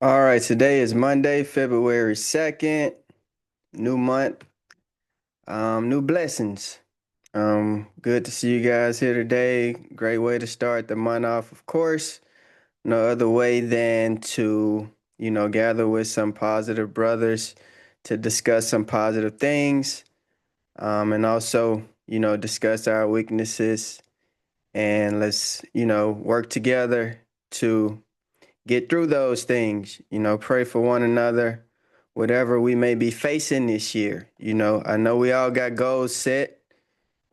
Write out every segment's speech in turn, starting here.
All right, today is Monday, February 2nd, new month, new blessings. Good to see you guys here today. Great way to start the month off, of course. No other way than to, gather with some positive brothers to discuss some positive things, and also, discuss our weaknesses and let's, work together to get through those things, pray for one another, whatever we may be facing this year. I know we all got goals set.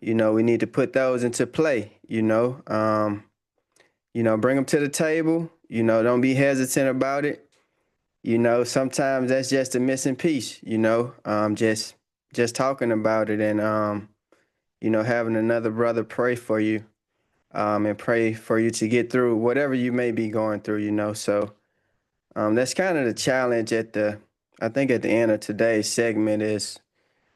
We need to put those into play, bring them to the table, don't be hesitant about it. Sometimes that's just a missing piece, just talking about it and, having another brother pray for you, and pray for you to get through whatever you may be going through, so that's kind of the challenge I think at the end of today's segment is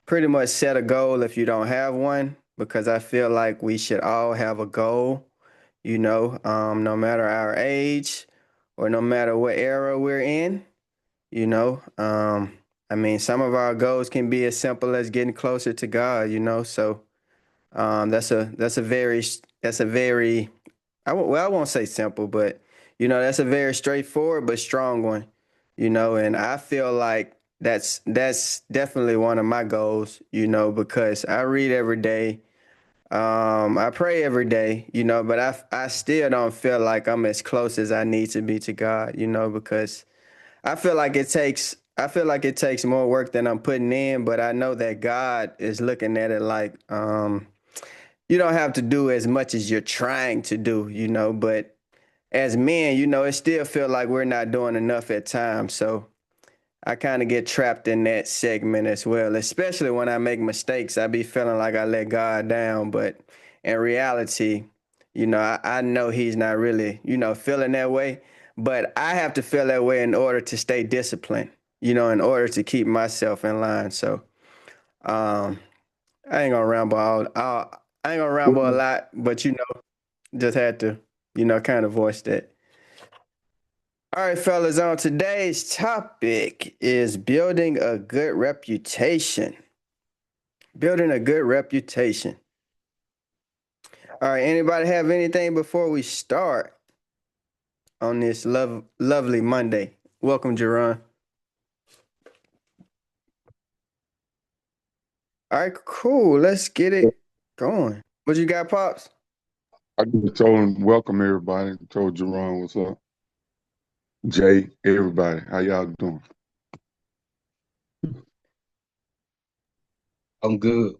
pretty much set a goal if you don't have one, because I feel like we should all have a goal, no matter our age or no matter what era we're in, you know. I mean, some of our goals can be as simple as getting closer to God, so that's a very well, I won't say simple, but that's a very straightforward but strong one, and I feel like that's definitely one of my goals, because I read every day. I pray every day, but I still don't feel like I'm as close as I need to be to God, because I feel like it takes more work than I'm putting in, but I know that God is looking at it like you don't have to do as much as you're trying to do, but as men, it still feel like we're not doing enough at times. So I kind of get trapped in that segment as well, especially when I make mistakes. I be feeling like I let God down, but in reality, I know he's not really, feeling that way, but I have to feel that way in order to stay disciplined, in order to keep myself in line. So, um, I ain't gonna ramble I ain't gonna ramble a lot, but just had to, kind of voice that. All right, fellas, on today's topic is building a good reputation. Building a good reputation. All right, anybody have anything before we start on this lovely Monday? Welcome, Jeron. All right, cool. Let's get it going. What you got, Pops? I just told him, welcome everybody. Told Jeron what's up. Jay, everybody, how y'all doing? I'm good.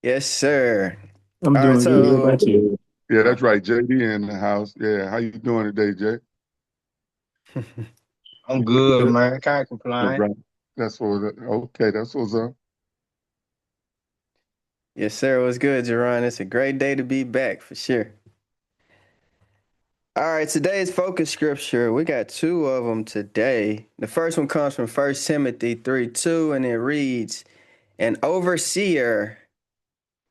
Yes, sir. I'm All right, doing good. What so about you? Yeah, that's right. JD in the house. Yeah, how you doing today, Jay? I'm good, man. Can't All complain. right. That's what. Okay, that's what's up. yes, sir. What's good, Jeron? It's a great day to be back for sure. All right, today's focus scripture, we got two of them today. The first one comes from 1 Timothy 3:2, and it reads, An overseer,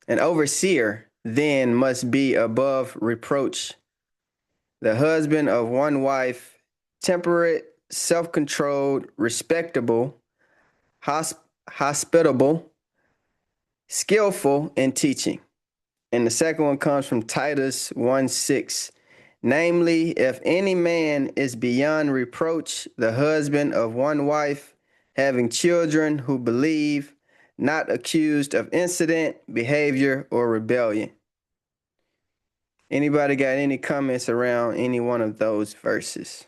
an overseer then must be above reproach, the husband of one wife, temperate, self-controlled, respectable, hosp- hospitable, skillful in teaching. And the second one comes from Titus 1:6. Namely, if any man is beyond reproach, the husband of one wife, having children who believe, not accused of incident, behavior, or rebellion. Anybody got any comments around any one of those verses?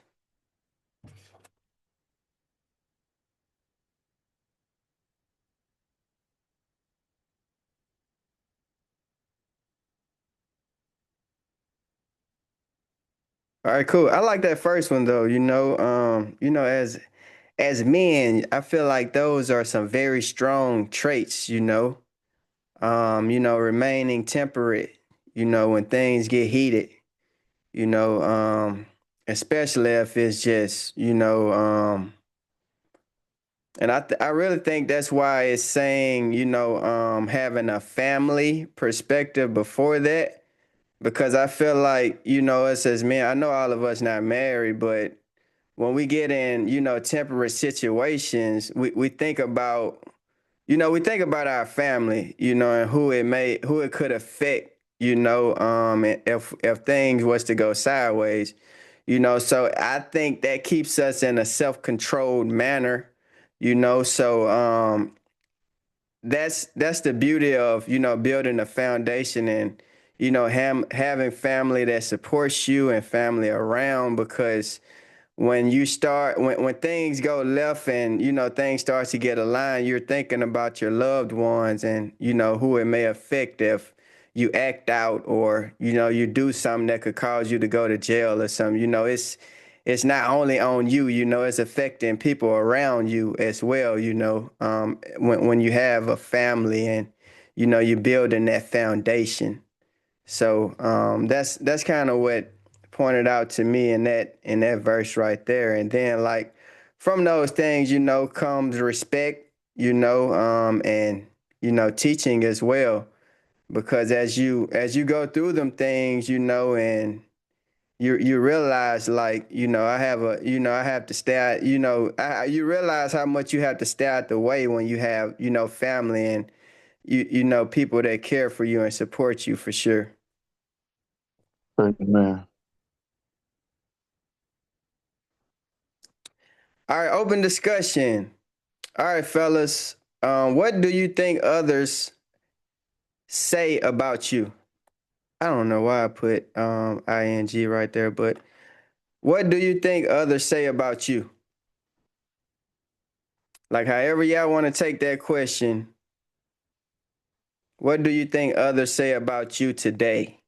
All right, cool. I like that first one though. As men, I feel like those are some very strong traits, remaining temperate, when things get heated, you know, um, especially if it's just, and I really think that's why it's saying, having a family perspective before that, because I feel like, us as men, I know all of us not married, but when we get in, temperate situations, we think about, we think about our family, and who it could affect, if things was to go sideways, so I think that keeps us in a self-controlled manner, so that's the beauty of building a foundation and having family that supports you and family around, because when things go left and things start to get aligned, you're thinking about your loved ones and who it may affect if you act out, or you do something that could cause you to go to jail or something. It's not only on you, it's affecting people around you as well, when you have a family and you're building that foundation. So that's kind of what pointed out to me in that verse right there. And then, like, from those things, comes respect, and teaching as well. Because as you go through them things, and you realize, like, I have to stay out, you realize how much you have to stay out the way when you have family and people that care for you and support you, for sure. Amen. All right, open discussion. All right, fellas. What do you think others say about you? I don't know why I put ing right there, but what do you think others say about you? Like, however y'all want to take that question, what do you think others say about you today?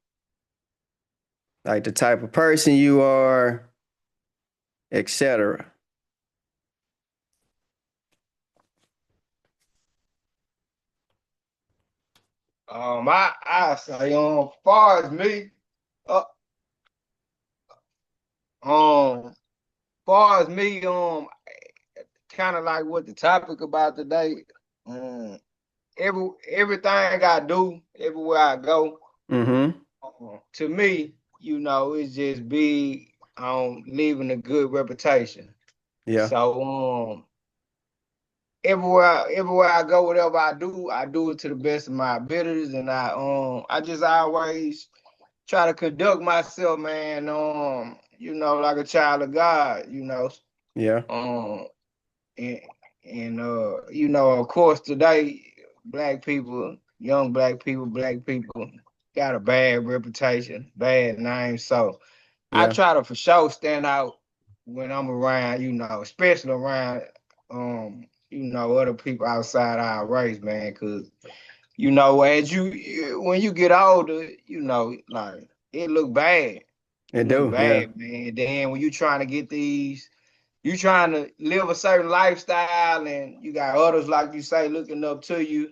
Like the type of person you are, etc. I say, far as me, uh, far as me, kind of like what the topic about today. Um, everything I do, everywhere I go, Mm-hmm. to me, it's just big on leaving a good reputation. Yeah. So, everywhere I go, whatever I do it to the best of my abilities, and I just always try to conduct myself, man, like a child of God, Yeah. um, and of course, today, black people got a bad reputation, bad name, so I Yeah. try to for sure stand out when I'm around, especially around, other people outside our race, man, because as when you get older, like it look bad. It It look do. Yeah. bad, man. Then when you trying to get you trying to live a certain lifestyle, and you got others like you say looking up to you.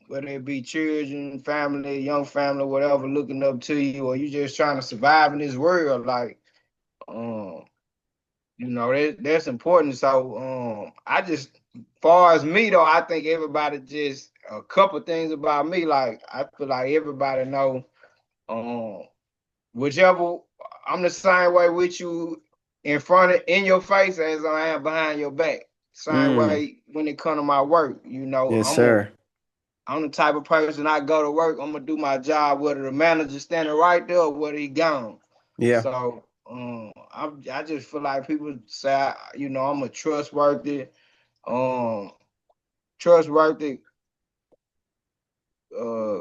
Whether it be children, family, young family, whatever, looking up to you, or you just trying to survive in this world, like, um, that's important. So, I just, far as me though, I think everybody just a couple things about me. Like, I feel like everybody know, um, whichever I'm the same way with you in your face as I am behind your back. Same Mm. way when it come to my work, Yes, sir. I'm the type of person I go to work, I'm gonna do my job, whether the manager standing right there or whether he gone. Yeah. So I just feel like people say, I'm a um, trustworthy, uh,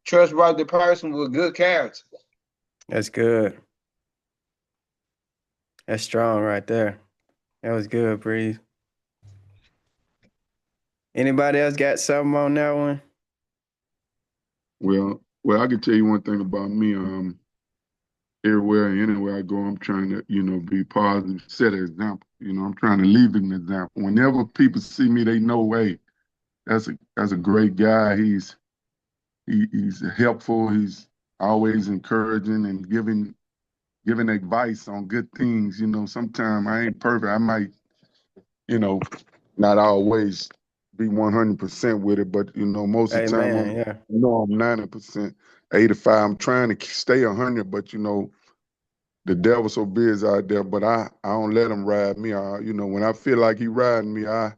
trustworthy person with good character. That's good. That's strong right there. That was good, Breeze. Anybody else got something on that one? Well, I can tell you one thing about me. Everywhere and anywhere I go, I'm trying to, be positive, set an example. I'm trying to leave an example. Whenever people see me, they know, hey, that's a great guy. He's helpful. He's always encouraging and giving advice on good things. Sometimes I ain't perfect. I might, you know, not always be 100% with it, but most of the time Amen. Yeah. I'm 90%, 85. I'm trying to stay 100, but the devil's so busy out there. But I don't let him ride me. When I feel like he riding me, I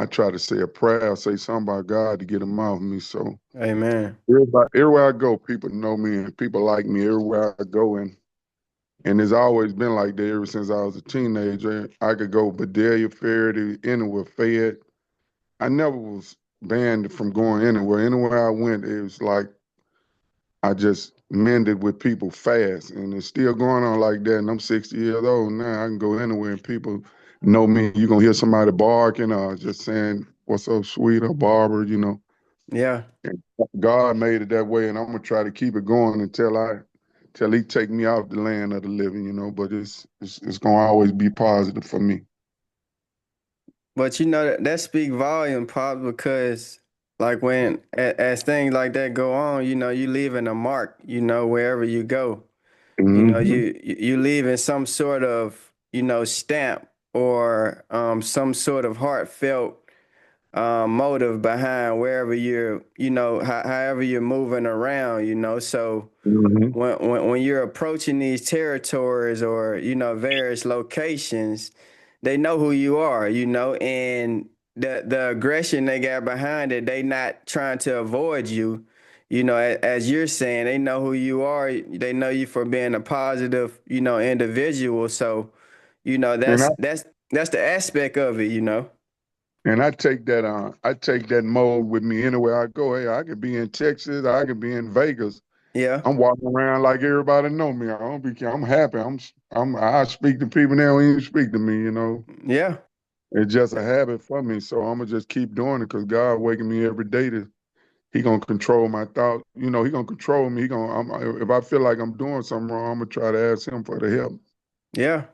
try to say a prayer, say something about God to get him off me. So Amen. everywhere I go, people know me and people like me everywhere I go, and it's always been like that ever since I was a teenager. I could go Bedelia Fair to anywhere, Fed. I never was banned from going anywhere. Anywhere I went, it was like I just mended with people fast, and it's still going on like that. And I'm 60 years old now. I can go anywhere, and people know me. You're gonna hear somebody barking or just saying, "What's up, sweet?" or Barbara. Yeah. And God made it that way, and I'm gonna try to keep it going till He take me off the land of the living. But it's gonna always be positive for me. But that speak volume, Pop, because like when as things like that go on, you leaving a mark, wherever you go. Hmm. You leaving some sort of, stamp or some sort of heartfelt motive behind wherever you're, however you're moving around, So Hmm. when you're approaching these territories or various locations, they know who you are, and the aggression they got behind it, they not trying to avoid you. As you're saying, they know who you are. They know you for being a positive, individual. So, And that's the aspect of it. I take that mode with me anywhere I go. Hey, I could be in Texas, I could be in Vegas. Yeah, I'm walking around like everybody know me. I'm happy. I speak to people now who even speak to me. yeah, It's just a habit for me. So I'm gonna just keep doing it because God waking me every day to He gonna control my thoughts. He gonna control me. If I feel like I'm doing something wrong, I'm gonna try to ask Him for the help. yeah.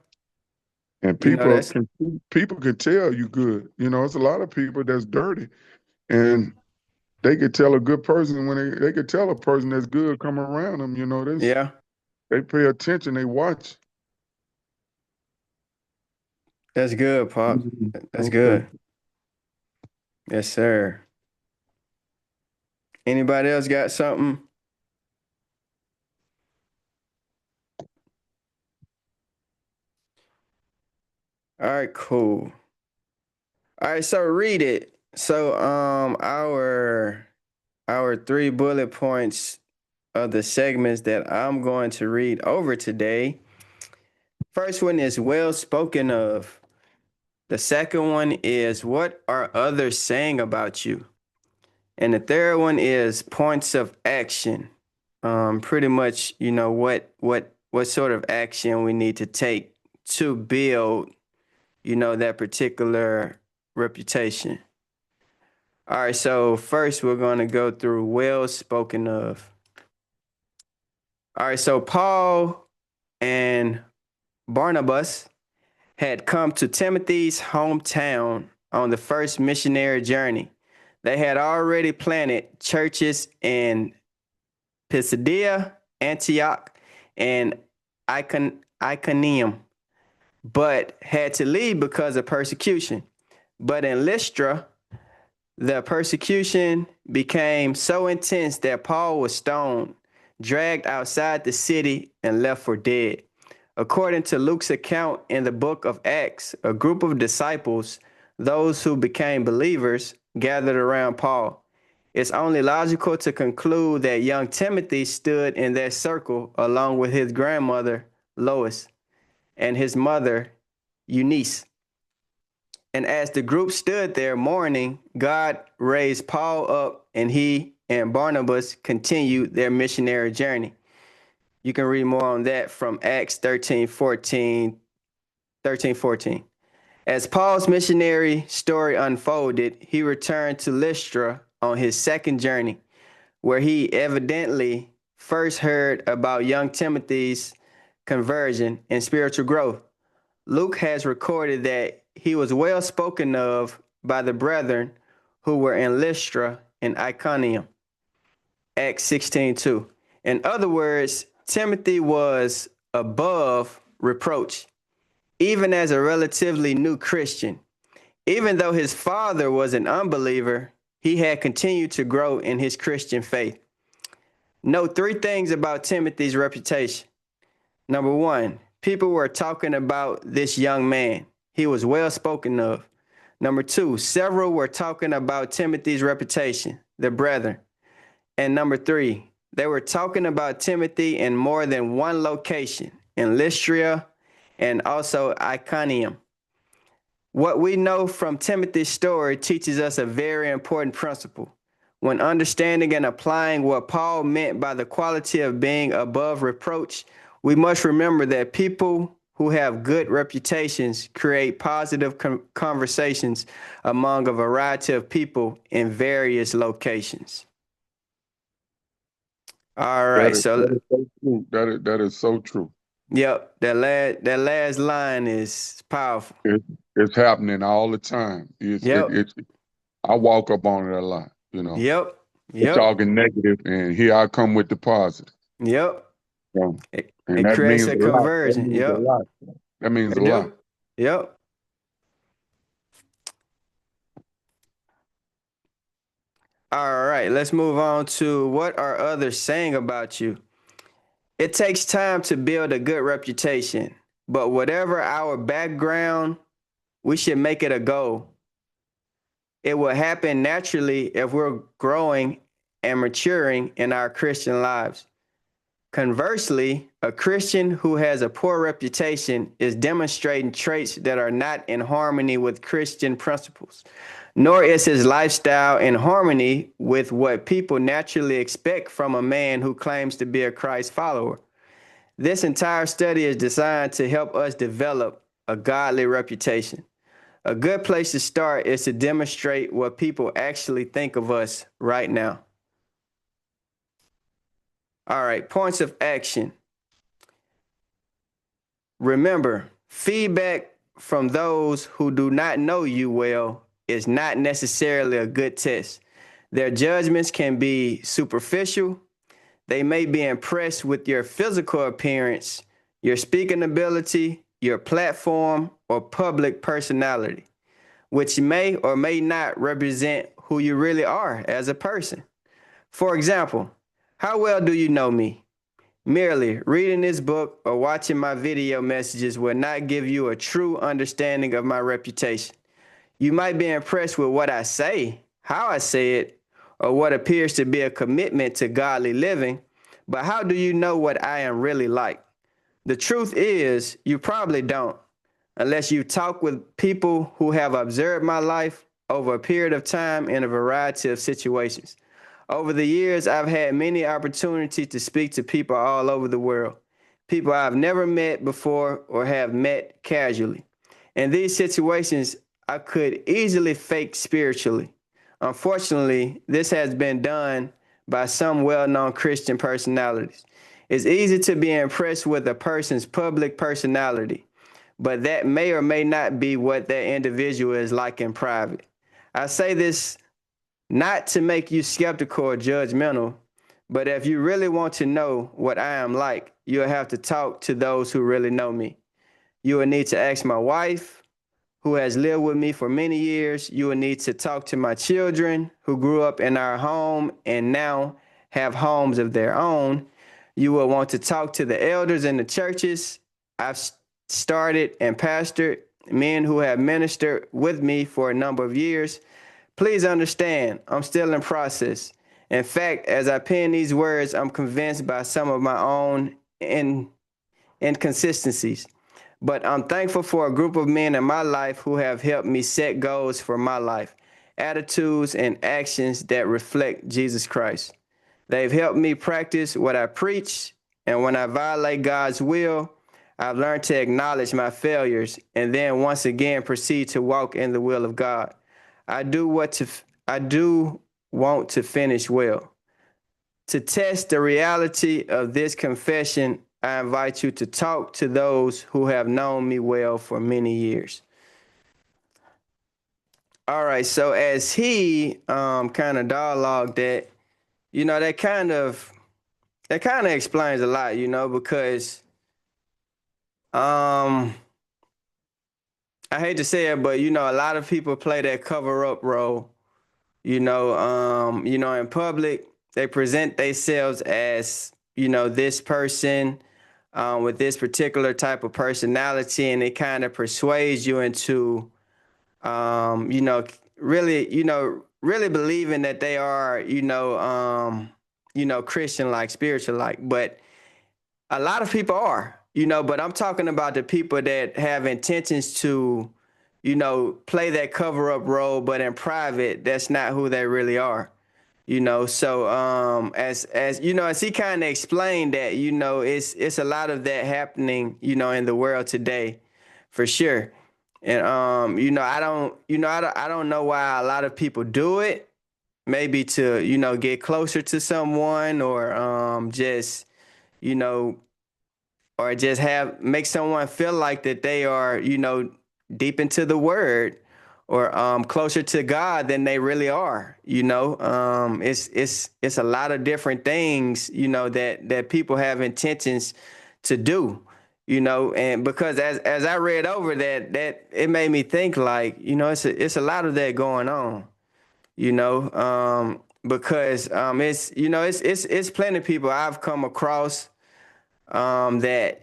And That's people can tell you good. It's a lot of people that's dirty, and they could tell a good person when they could tell a person that's good coming around them. yeah, They pay attention, they watch. that's good, Pop. Mhm. That's Okay. good. Yes, sir. Anybody else got something? All right, cool. All right, so read it. So our three bullet points of the segments that I'm going to read over today. First one is well spoken of. The second one is what are others saying about you? And the third one is points of action. Pretty much, what sort of action we need to take to build, that particular reputation. All right, so first we're going to go through well spoken of. All right, so Paul and Barnabas had come to Timothy's hometown on the first missionary journey. They had already planted churches in Pisidia, Antioch, and Iconium, but had to leave because of persecution. But in Lystra, the persecution became so intense that Paul was stoned, dragged outside the city, and left for dead. According to Luke's account in the book of Acts, a group of disciples, those who became believers, gathered around Paul. It's only logical to conclude that young Timothy stood in that circle along with his grandmother, Lois, and his mother, Eunice. And as the group stood there mourning, God raised Paul up, and he and Barnabas continued their missionary journey. You can read more on that from Acts 13:14. As Paul's missionary story unfolded, he returned to Lystra on his second journey, where he evidently first heard about young Timothy's conversion and spiritual growth. Luke has recorded that he was well spoken of by the brethren who were in Lystra and Iconium. Acts 16:2. In other words, Timothy was above reproach, even as a relatively new Christian. Even though his father was an unbeliever, he had continued to grow in his Christian faith. Note three things about Timothy's reputation. Number one, people were talking about this young man. He was well spoken of. Number two, several were talking about Timothy's reputation, the brethren. And number three, they were talking about Timothy in more than one location, in Lystra and also Iconium. What we know from Timothy's story teaches us a very important principle. When understanding and applying what Paul meant by the quality of being above reproach, we must remember that people who have good reputations create positive conversations among a variety of people in various locations. All right, That is so true. That is so true. yep, that last line is powerful. It's happening all the time. Yep, I walk up on it a lot, you know. yep, They're yep, talking negative, and here I come with the positive. yep. So, and It that creates means a a lot. That conversion. means a Yep, lot. That means a it lot. do. Yep. All right, let's move on to what are others saying about you? It takes time to build a good reputation, but whatever our background, we should make it a goal. It will happen naturally if we're growing and maturing in our Christian lives. Conversely, a Christian who has a poor reputation is demonstrating traits that are not in harmony with Christian principles, nor is his lifestyle in harmony with what people naturally expect from a man who claims to be a Christ follower. This entire study is designed to help us develop a godly reputation. A good place to start is to demonstrate what people actually think of us right now. All right, points of action. Remember, feedback from those who do not know you well is not necessarily a good test. Their judgments can be superficial. They may be impressed with your physical appearance, your speaking ability, your platform, or public personality, which may or may not represent who you really are as a person. For example, how well do you know me? Merely reading this book or watching my video messages will not give you a true understanding of my reputation. You might be impressed with what I say, how I say it, or what appears to be a commitment to godly living, but how do you know what I am really like? The truth is, you probably don't, unless you talk with people who have observed my life over a period of time in a variety of situations. Over the years, I've had many opportunities to speak to people all over the world, people I've never met before or have met casually. In these situations, I could easily fake spiritually. Unfortunately, this has been done by some well-known Christian personalities. It's easy to be impressed with a person's public personality, but that may or may not be what that individual is like in private. I say this not to make you skeptical or judgmental, but if you really want to know what I am like, you'll have to talk to those who really know me. You will need to ask my wife, who has lived with me for many years. You will need to talk to my children who grew up in our home and now have homes of their own. You will want to talk to the elders in the churches I've started and pastored, men who have ministered with me for a number of years. Please understand, I'm still in process. In fact, as I pen these words, I'm convinced by some of my own inconsistencies. But I'm thankful for a group of men in my life who have helped me set goals for my life, attitudes and actions that reflect Jesus Christ. They've helped me practice what I preach, and when I violate God's will, I've learned to acknowledge my failures and then once again proceed to walk in the will of God. I do want to finish well. To test the reality of this confession, I invite you to talk to those who have known me well for many years. All right, so as he kind of dialogued that, that kind of explains a lot, because um I hate to say it, but a lot of people play that cover up role. In public, they present themselves as, this person with this particular type of personality, and it kind of persuades you into, um, you know, really believing that they are, Christian like, spiritual like. But a lot of people are, but I'm talking about the people that have intentions to, play that cover up role, but in private, that's not who they really are. So as he kind of explained that, it's a lot of that happening, in the world today, for sure. And I don't know why a lot of people do it. Maybe to, get closer to someone, or just, you know, or just have make someone feel like that they are, deep into the word, or closer to God than they really are. It's a lot of different things, that people have intentions to do. And because as I read over that it made me think, like, it's a lot of that going on. Because it's plenty of people I've come across, that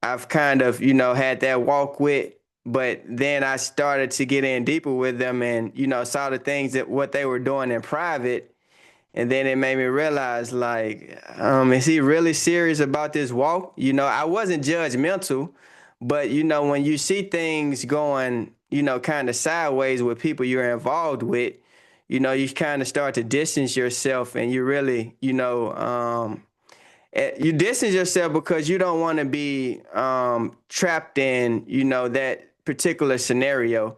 I've kind of, had that walk with, but then I started to get in deeper with them, and saw the things that what they were doing in private, and then it made me realize, like, is he really serious about this walk? I wasn't judgmental, but when you see things going, kind of sideways with people you're involved with, you kind of start to distance yourself, and you really, you distance yourself because you don't want to be trapped in, that particular scenario,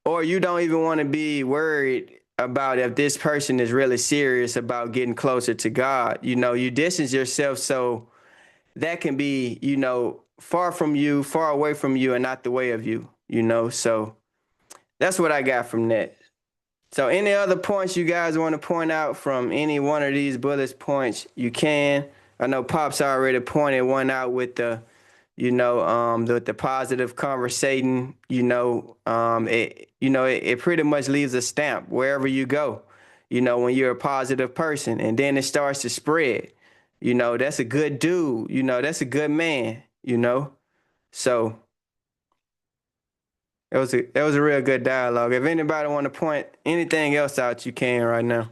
or you don't even want to be worried about if this person is really serious about getting closer to God. You distance yourself so that can be, far from you, far away from you, and not the way of you. So that's what I got from that. So any other points you guys want to point out from any one of these bullet points, you can. I know Pop's already pointed one out with the, the positive conversating. It pretty much leaves a stamp wherever you go, when you're a positive person, and then it starts to spread. That's a good dude, that's a good man, So it was a real good dialogue. If anybody want to point anything else out, you can right now.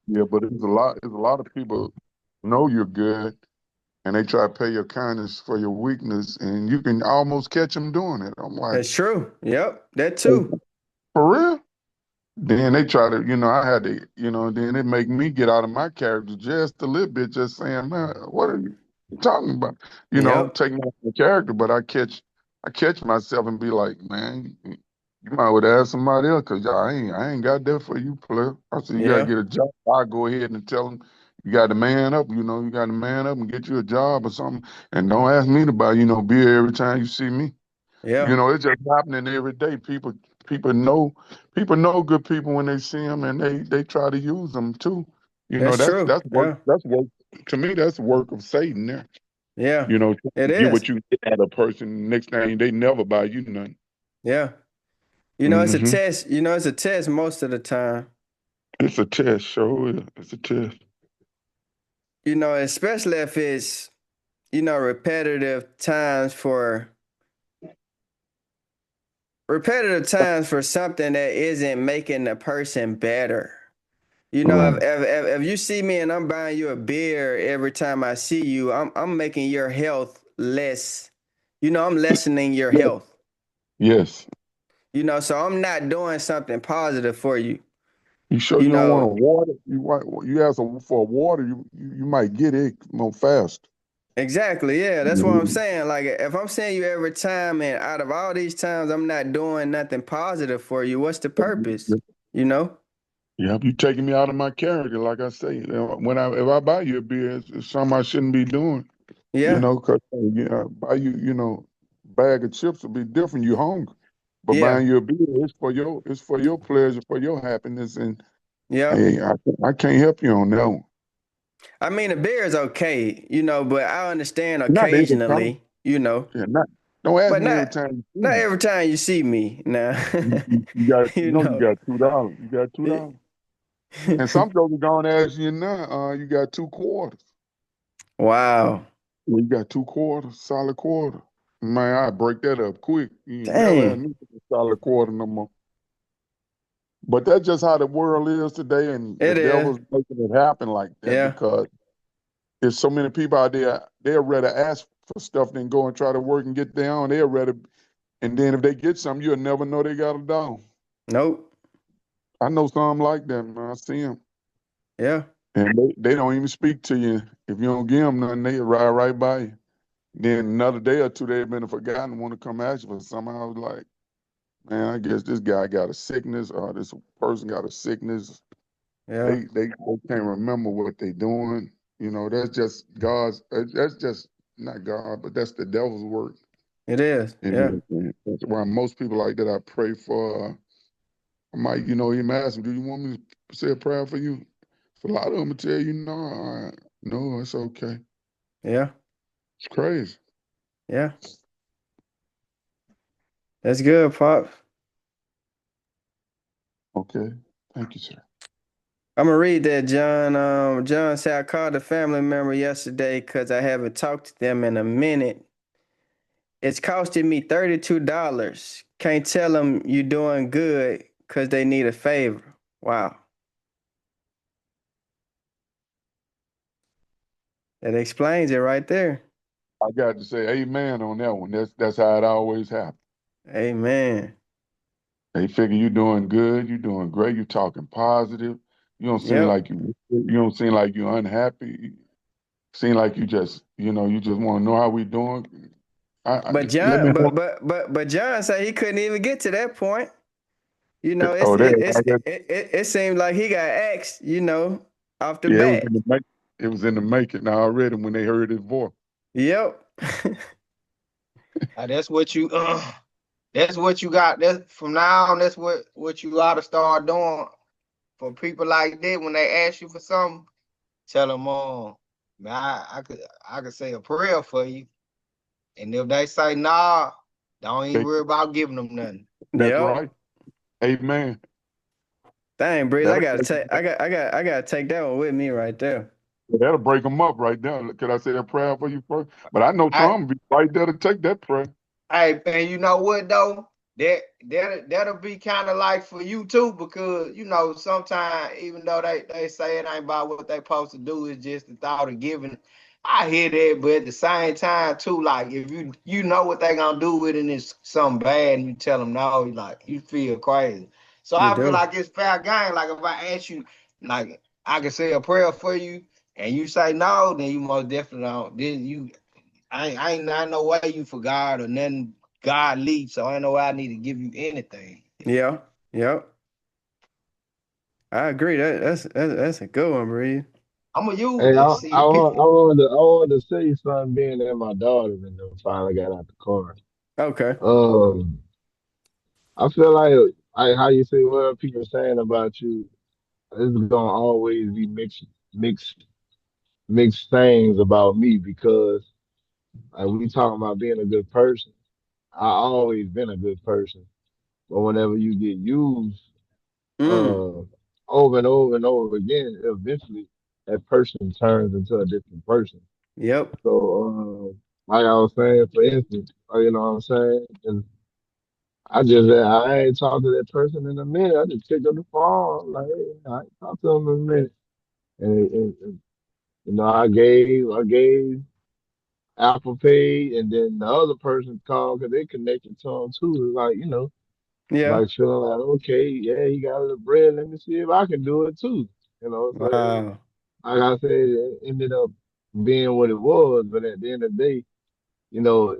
Yeah, but it's a lot of people know you're good, and they try to pay your kindness for your weakness, and you can almost catch them doing it. I'm like, That's true. Yep, that "Oh, too. for real?" Then they try to, I had to, then it make me get out of my character just a little bit, just saying, man, what are you talking about? Yep, Taking out the character, but I catch myself and be like, man, you might would ask somebody else, cause I ain't got that for you, player. I said, you gotta yeah, get a job. I go ahead and tell them, you got to man up, you got to man up and get you a job or something, and don't ask me to buy, beer every time you see me. yeah. It's just happening every day. People know people know good people when they see them, and they try to use them too. That's That's true. that's work. Yeah, That's work to me. That's work of Satan there. yeah. Trying It to get is. what you get out of a person. Next thing they never buy you nothing. Yeah. It's a Hmm. test. It's a test most of the time. It's a test, sure is. It's a test. Especially if it's, repetitive times for something that isn't making the person better. Right. If you see me and I'm buying you a beer every time I see you, I'm making your health less. I'm lessening your health. Yes. So I'm not doing something positive for you. You sure You you don't want a know, water? You ask for a water, you might get it more fast. exactly. Yeah, that's what I'm Mhm. saying. Like, if I'm seeing you every time, and out of all these times I'm not doing nothing positive for you, what's the purpose? You know? Yeah, you taking me out of my character, like I say. If I buy you a beer, it's something I shouldn't be doing. Yeah, Because buy you, bag of chips will be different. You hungry, but yeah, buying you a beer it's for your pleasure, for your happiness, and yeah, hey, I can't help you on that one. I mean, a beer is okay, but I understand Not every time. occasionally. Yeah, not. Don't ask But me not every time you see not me. every time you see me now. You got, You you know. got $2. You got $2. And some jokers gonna ask you now, you got 2 quarters. Wow. Well, you got 2 quarters, solid quarter. Man, I break that up quick. You ain't never had Dang. me a solid quarter no more. But that's just how the world is today, and the It is. devil's making it happen like that Yeah. because there's so many people out there, they'll rather ask for stuff than go and try to work and get their own. They'll rather, and then if they get something, you'll never know they got a dog. Nope. I know some like that, man. I see them. Yeah. And they don't even speak to you. If you don't give them nothing, they ride right by you. Then another day or two, they've been forgotten, want to come ask you for something. I was like, man, I guess this guy got a sickness or this person got a sickness. Yeah. They can't remember what they doing. That's just God's. That's just not God, but that's the devil's work. It is. Yeah. And that's why most people like that I pray for. I might, even ask them, do you want me to say a prayer for you? So a lot of them will tell you, no, no, it's okay. Yeah. It's crazy. Yeah. That's good, Pop. Okay. Thank you, sir. I'm gonna read that, John. John said I called a family member yesterday because I haven't talked to them in a minute. It's costing me $32. Can't tell them you doing good because they need a favor. Wow. That explains it right there. I got to say amen on that one. That's how it always happens. Amen. They figure you're doing good, you're doing great, you're talking positive. Yep. You don't seem like you're unhappy. You seem like you just want to know how we doing. But Let me John, know. but John said he couldn't even get to that point. You know, Oh, it seemed like he got axed, off the yeah, it was in bat. the make. It was in the making already when they heard his voice. Yep. That's what you that's what you got. That's from now on, that's what you ought to start doing for people like that when they ask you for something. Tell them, man, I could say a prayer for you. And if they say nah, don't even They, worry about giving them nothing. that's Yep. right. Amen. Dang, Breeze, That'll break, I gotta take that one with me right there. that'll break them up right there. Could I say a prayer for you first? But I know I Tom will be right there to take that prayer. Hey, and you know what though? That'll be kind of like for you too, because sometimes even though they say it ain't about what they supposed to do, it's just the thought of giving. I hear that, but at the same time too, like if you know what they gonna do with it and it's something bad, and you tell them no, like you feel crazy. So You I feel do. like it's fair game. Like if I ask you, like I can say a prayer for you, and you say no, then you most definitely don't. Then I ain't no way you for God or nothing God leads, so I ain't no way I need to give you anything. Yeah. Yep. I agree. That's a good one, Breeze. I'm gonna use Hey, that. I wanted to say something being that my daughter and them finally got out the car. Okay. Um, I feel like how you say what people saying about you, it's gonna always be mixed, mixed things about me because like we talking about being a good person. I always been a good person, but whenever you get used, Mm. uh, over and over and over again, eventually that person turns into a different person. Yep. So, like I was saying, for instance, you know what I'm saying? And I ain't talked to that person in a minute. I just picked up the phone, like, hey, I ain't talked to them in a minute. And I gave Apple Pay, and then the other person called because they connected to them too. It's like, Yeah. like feeling like, okay, yeah, he got a little bread. Let me see if I can do it too. So Wow. like I said, it ended up being what it was. But at the end of the day, you know,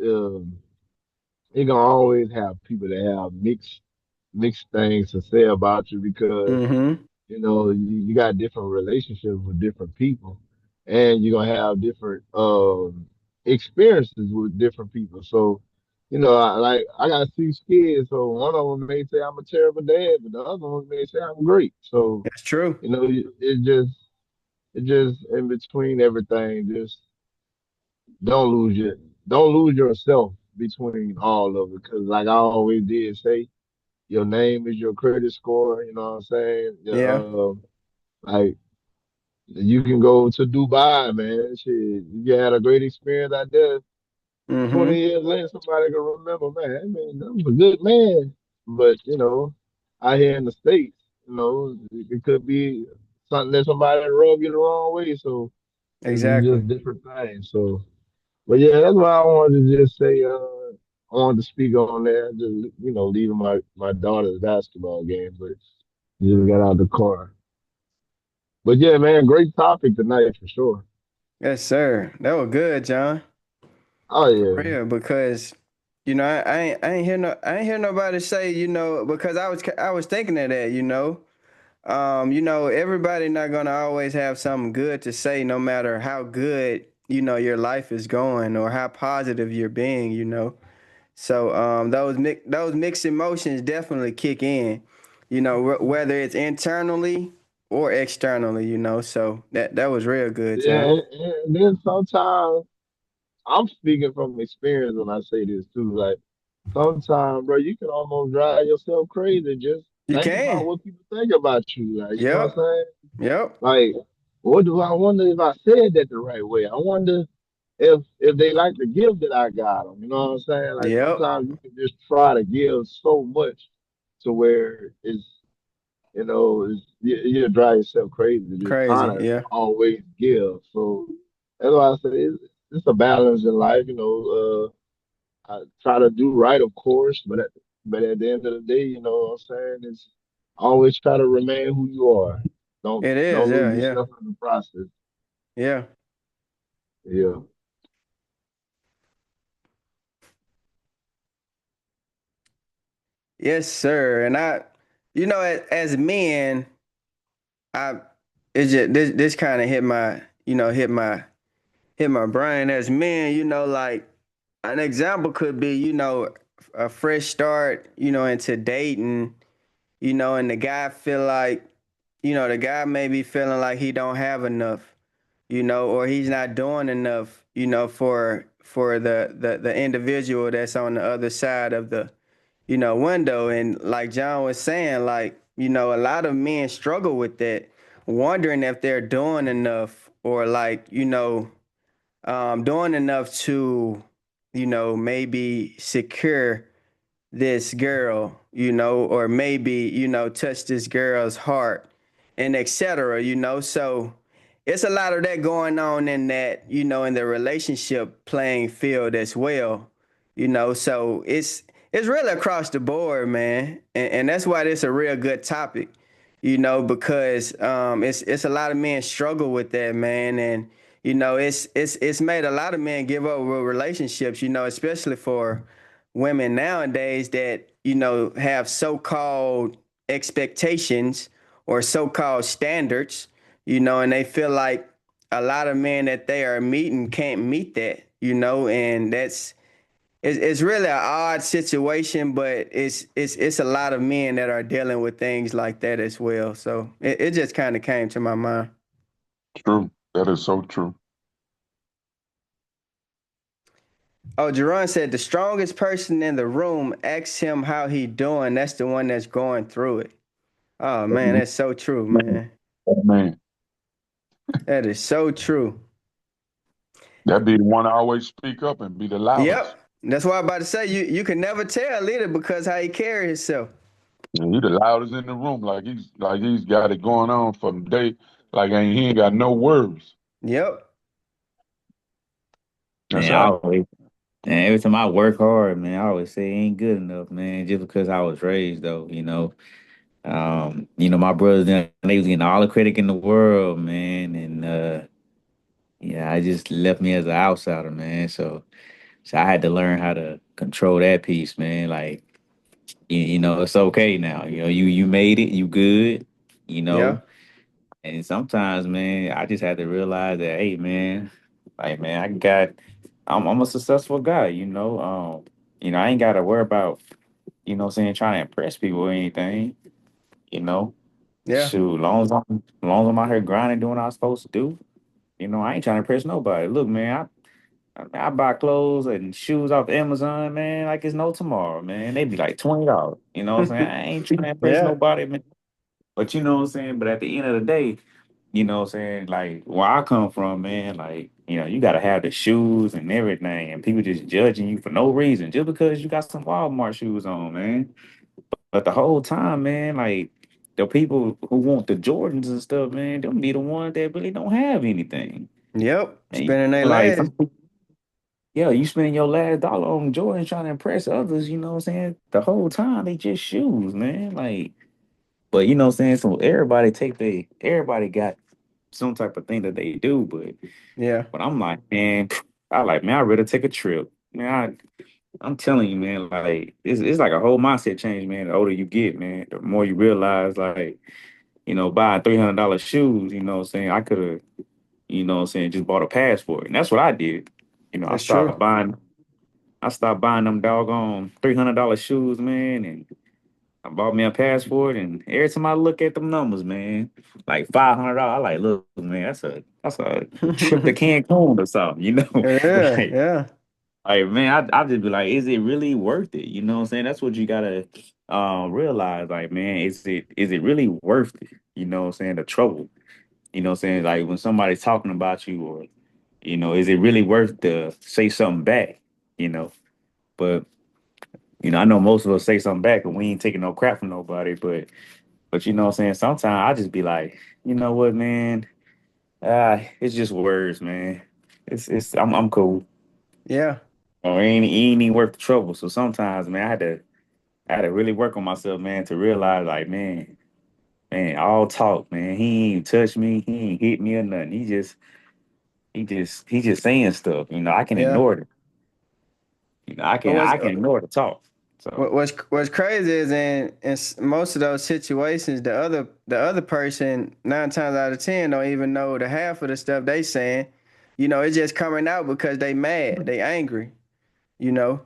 you're gonna always have people that have mixed things to say about you because Mm-hmm. you got different relationships with different people, and you're gonna have different experiences with different people. So, I got 6 kids, so one of them may say I'm a terrible dad, but the other one may say I'm great. So, That's true. it's just it just in between everything, just don't lose your don't lose yourself between all of it. Cause like I always did say, your name is your credit score. You know what I'm saying? Yeah. Like you can go to Dubai, man. Shit, you had a great experience out there. 20 Mm-hmm. years later, somebody can remember, man, that man, that was a good man. But, out here in the States, it could be something that somebody rub you the wrong way. So it's Exactly. just different things. So, but yeah, that's why I wanted to just say, I wanted to speak on that. Just, leaving my daughter's basketball game, but just got out of the car. But yeah, man, great topic tonight for sure. Yes, sir. That was good, John. Oh, For yeah. real, because I ain't hear nobody say, because I was thinking of that, everybody not gonna always have something good to say, no matter how good, your life is going or how positive you're being. So those mixed emotions definitely kick in, whether it's internally or externally. So that was real good, Yeah, John. and then sometimes I'm speaking from experience when I say this too. Like sometimes, bro, you can almost drive yourself crazy just You thinking about can. what people think about you. Like, you know what I'm Yep. saying? Yep. Like, what do I wonder if I said that the right way? I wonder if they like the gift that I got them. You know what I'm saying? Like Yep. sometimes you can just try to give so much to where you drive yourself crazy just trying Crazy. to Yeah. always give. So that's why I say it's a balance in life. I try to do right, of course, but at the end of the day, you know what I'm saying? It's always try to remain who you are. Don't It is. don't lose Yeah. Yeah. yourself in the process. Yeah. Yeah. Yes, sir. And as men, I it's just this kind of hit my brain. As men, like an example could be, a fresh start, into dating, and the guy feel like, the guy may be feeling like he don't have enough, or he's not doing enough, for the individual that's on the other side of the, window. And like John was saying, like, a lot of men struggle with that, wondering if they're doing enough, or like, doing enough to, maybe secure this girl, or maybe, touch this girl's heart, and etc. So it's a lot of that going on in that, in the relationship playing field as well. So it's really across the board, man. And that's why this a real good topic, because it's a lot of men struggle with that, man. And it's made a lot of men give up with relationships, especially for women nowadays that, have so-called expectations or so-called standards, and they feel like a lot of men that they are meeting can't meet that, and it's really an odd situation, but it's a lot of men that are dealing with things like that as well. So it just kind of came to my mind. True. That is so true. Oh, Jeron said the strongest person in the room, ask him how he doing. That's the one that's going through it. Oh man, that's so true, Man, man. man, That is so true. that be the one I always speak up and be the loudest. Yep. That's why I'm about to say you can never tell either because how he carry himself. Yeah, he the loudest in the room, like he's got it going on from day, like he ain't got no worries. Yep. That's Man, I how. always, and every time I work hard, man, I always say it ain't good enough, man. Just because I was raised, though, my brothers, they was getting all the credit in the world, man, and yeah, I just left me as an outsider, man. So I had to learn how to control that piece, man. Like, it's okay now. You made it, you good, you Yeah. know. And sometimes, man, I just had to realize that, hey, man, like, man, I'm a successful guy, I ain't got to worry about, what I'm saying, trying to impress people or anything, you know. Yeah. Shoot, long as I'm out here grinding, doing what I'm supposed to do, I ain't trying to impress nobody. Look, man, I buy clothes and shoes off Amazon, man, like it's no tomorrow, man. They be like $20. You know what I'm saying? I ain't trying to impress Yeah. nobody, man. But you know what I'm saying? But at the end of the day, you know what I'm saying? Like where I come from, man, like, you gotta have the shoes and everything, and people just judging you for no reason, just because you got some Walmart shoes on, man. But the whole time, man, like the people who want the Jordans and stuff, man, them be the ones that really don't have anything. Yep. And Spending their like last. some yeah, you spending your last dollar on Jordans trying to impress others, you know what I'm saying? The whole time they just shoes, man. Like, but you know what I'm saying? So everybody got some type of thing that they do, Yeah. but I'm like, man, I'd rather take a trip. Man, I'm telling you, man, like it's like a whole mindset change, man. The older you get, man, the more you realize, like, buying $300 shoes, you know what I'm saying? I could have, just bought a passport. And that's what I did. You know, I That's true. stopped buying I stopped buying them doggone $300 shoes, man, and I bought me a passport. And every time I look at them numbers, man, like $500, I like, look, man, that's a trip to Cancun or something, Yeah. like, Yeah. man, I just be like, is it really worth it? You know what I'm saying? That's what you gotta realize, like, man, is it really worth it? You know what I'm saying? The trouble. You know what I'm saying? Like when somebody's talking about you, or is it really worth to say something back? You know, but I know most of us say something back, and we ain't taking no crap from nobody. But you know what I'm saying? Sometimes I just be like, you know what, man? It's just words, man. I'm cool. Yeah. Or it ain't even worth the trouble. So sometimes, man, I had to really work on myself, man, to realize, like, man, all talk, man. He ain't touch me, he ain't hit me or nothing. He just saying stuff. I can Yeah. ignore it. I But can what's I can ignore the talk. So what's crazy is in most of those situations, the other person 9 times out of 10 don't even know the half of the stuff they saying. It's just coming out because they mad, they angry. You know.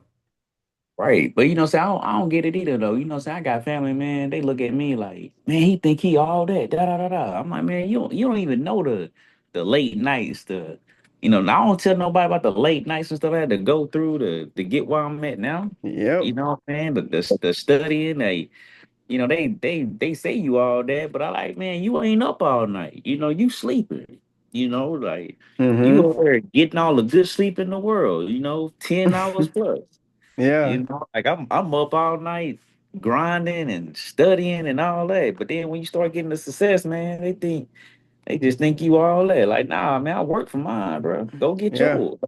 right, but say I don't get it either though. Say I got family, man. They look at me like, man, he think he all that. Da da da da. I'm like, man, you don't even know the late nights. I don't tell nobody about the late nights and stuff I had to go through to get where I'm at now. You Yep. know what I'm saying? The studying, they say you all that, but I like, man, you ain't up all night. You sleeping. Like you Mm-hmm. over there getting all the good sleep in the world. 10 hours plus. Yeah. Like I'm up all night grinding and studying and all that. But then when you start getting the success, man, they just think you all that. Like, nah, man, I work for mine, bro. Go get Yeah. yours.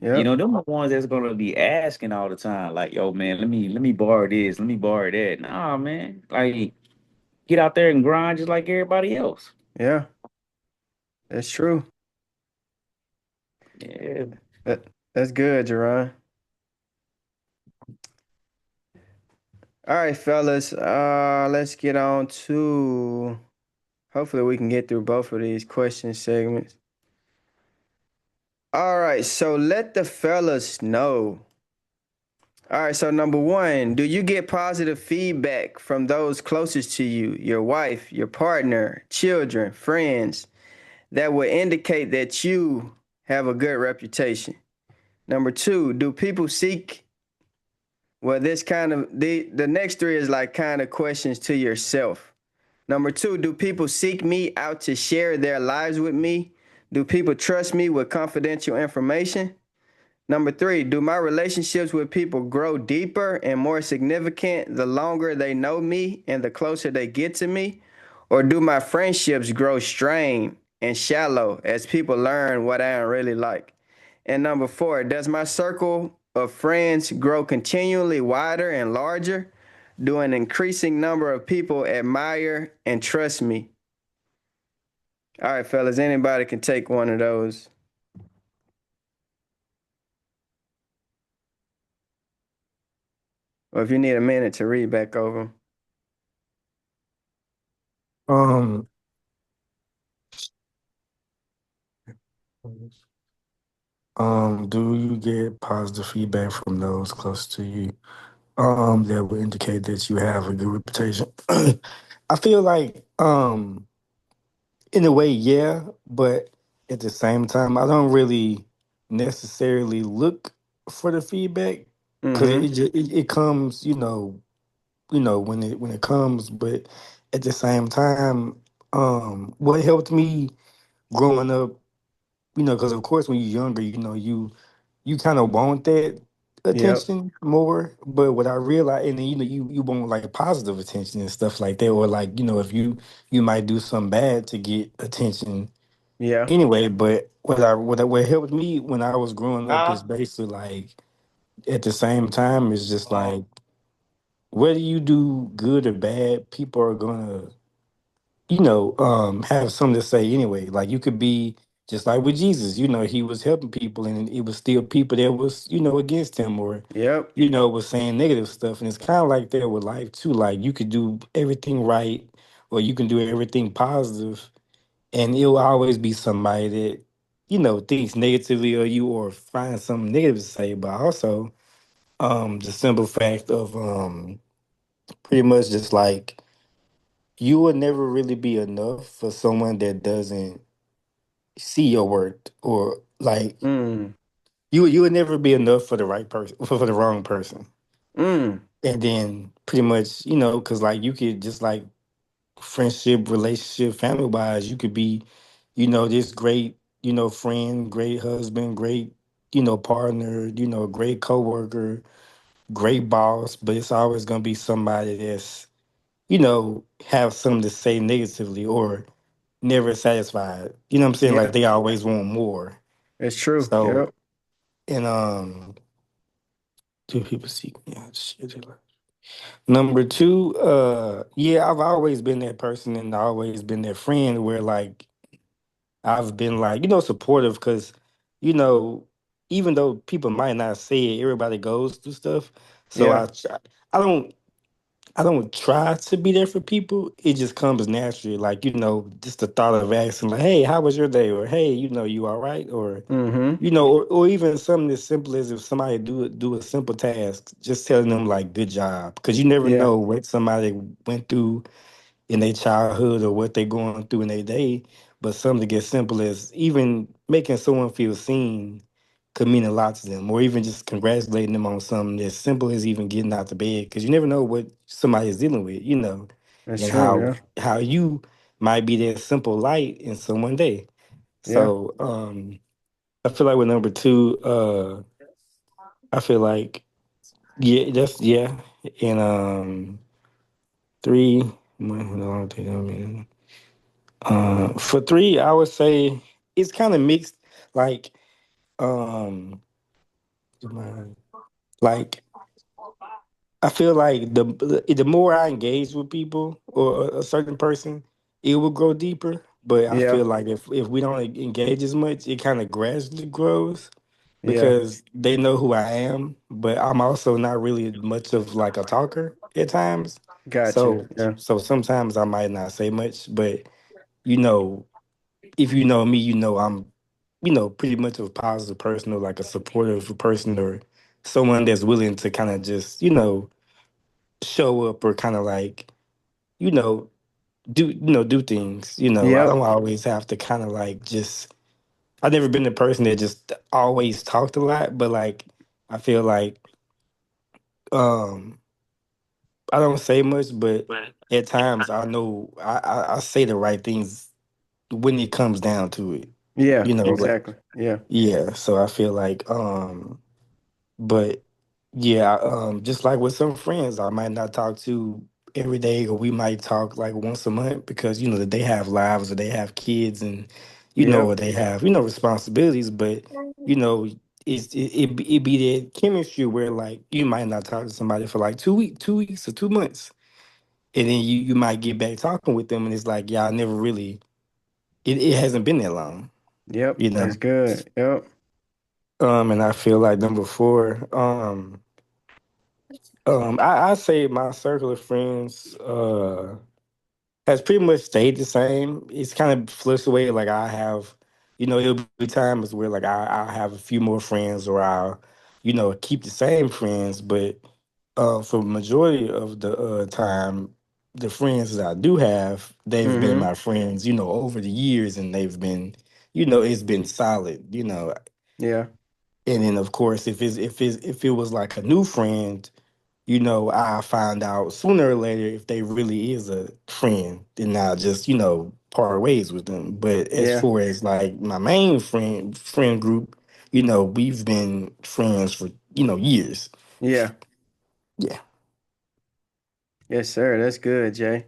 Yep. Them the ones that's gonna be asking all the time, like, yo, man, let me borrow this, let me borrow that. Nah, man, like, get out there and grind just like everybody else. Yeah. That's true. Yeah. That's good, Jeron. All right, fellas. Let's get on to. Hopefully, we can get through both of these question segments. All right, so let the fellas know. All right, so number one, do you get positive feedback from those closest to you, your wife, your partner, children, friends, that would indicate that you have a good reputation? Number two, do people seek, well, this kind of, the next three is like kind of questions to yourself. Number two, do people seek me out to share their lives with me? Do people trust me with confidential information? Number three, do my relationships with people grow deeper and more significant the longer they know me and the closer they get to me? Or do my friendships grow strained and shallow as people learn what I am really like? And number four, does my circle of friends grow continually wider and larger? Do an increasing number of people admire and trust me? All right, fellas, anybody can take one of those. Or if you need a minute to read back over 'em. Um, do you get positive feedback from those close to you? That would indicate that you have a good reputation. I feel like in a way, yeah, but at the same time, I don't really necessarily look for the feedback because Mm-hmm. it comes, when it comes. But at the same time, what helped me growing up, because of course when you're younger, you kind of want that Yep. attention more. But what I realized, and then you want like positive attention and stuff like that, or like if you might do something bad to get attention Yeah. anyway. But what helped me when I was growing up Huh? is basically like at the same time it's just Uh, like whether you do good or bad, people are gonna have something to say anyway. Like you could be just like with Jesus, he was helping people and it was still people that was, against him or, Yep. was saying negative stuff. And it's kind of like that with life too. Like you could do everything right or you can do everything positive and it'll always be somebody that, thinks negatively of you or find something negative to say. But also, the simple fact of pretty much just like you will never really be enough for someone that doesn't see your worth or like Mm. you would never be enough for the right person for the wrong person. Mm. And then pretty much, because like you could just like friendship, relationship, family wise, you could be, this great, friend, great husband, great, partner, great coworker, great boss, but it's always gonna be somebody that's, have something to say negatively or never satisfied. You know what I'm saying? Like Yeah. they always want more. It's true. So Yep. and do people seek me out? Shit. Number two, yeah, I've always been that person and always been that friend where like I've been like, supportive because, you know, even though people might not say it, everybody goes through stuff. So Yeah. I don't I don't try to be there for people. It just comes naturally. Like, just the thought of asking, like, hey, how was your day? Or hey, you all right? Or, Mm-hmm. or even something as simple as if somebody do a simple task, just telling them like good job. Because you never Yeah. know what somebody went through in their childhood or what they're going through in their day. But something as simple as even making someone feel seen could mean a lot to them, or even just congratulating them on something as simple as even getting out the bed, because you never know what somebody is dealing with, It's and true. how Yeah. how you might be that simple light in someone day. Yeah. So I feel like with number two, I feel like yeah, that's yeah, and three. No, for three, I would say it's kind of mixed. Like, um, like I feel like the more I engage with people or a certain person, it will grow deeper. But I Yeah. feel like if we don't engage as much, it kind of gradually grows Yeah. because they know who I am. But I'm also not really much of like a talker at times. Got you. So Yeah. so sometimes I might not say much, but you know, if you know me, I'm, pretty much a positive person or like a supportive person or someone that's willing to kind of just, show up or kind of like, you know, do things. I Yep. don't always have to kind of like just I've never been the person that just always talked a lot, but like I feel like um I don't say much, but at times I know I say the right things when it comes down to it. Yeah. Like Exactly. Yeah. yeah, so I feel like but yeah, just like with some friends I might not talk to every day or we might talk like once a month because that they have lives or they have kids and Yep. or they have responsibilities, but you know it be that chemistry where like you might not talk to somebody for like 2 weeks or 2 months, and then you might get back talking with them and it's like y'all never really it hasn't been that long, Yep. you know. That's good. Yep. And I feel like number four, I say my circle of friends has pretty much stayed the same. It's kind of fluctuated. Like I have, it'll be times where like I'll have a few more friends, or I'll, keep the same friends. But for the majority of the time, the friends that I do have, they've been Mm-hmm. my friends, over the years, and they've been, it's been solid. Yeah. And then of course, if it was like a new friend, I find out sooner or later if they really is a friend, then I just, part ways with them. But as Yeah. far as like my main friend group, we've been friends for, years. Yeah. Yeah. Yes, sir. That's good, Jay.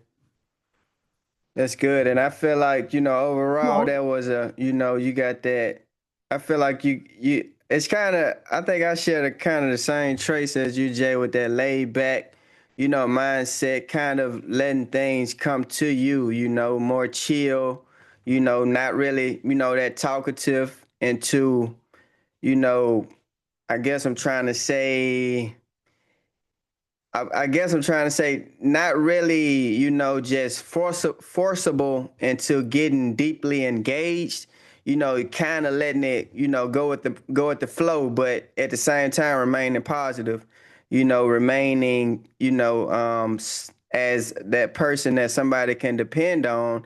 That's good. And I feel like, overall No, that was you got that. I feel like you it's kind of, I think I share the kind of the same traits as you, Jay, with that laid back, mindset, kind of letting things come to you, more chill, not really, that talkative into, you know, I guess I'm trying to say I guess I'm trying to say not really, just forcible into getting deeply engaged. Kind of letting it, go with the flow, but at the same time remaining positive. Remaining, as that person that somebody can depend on,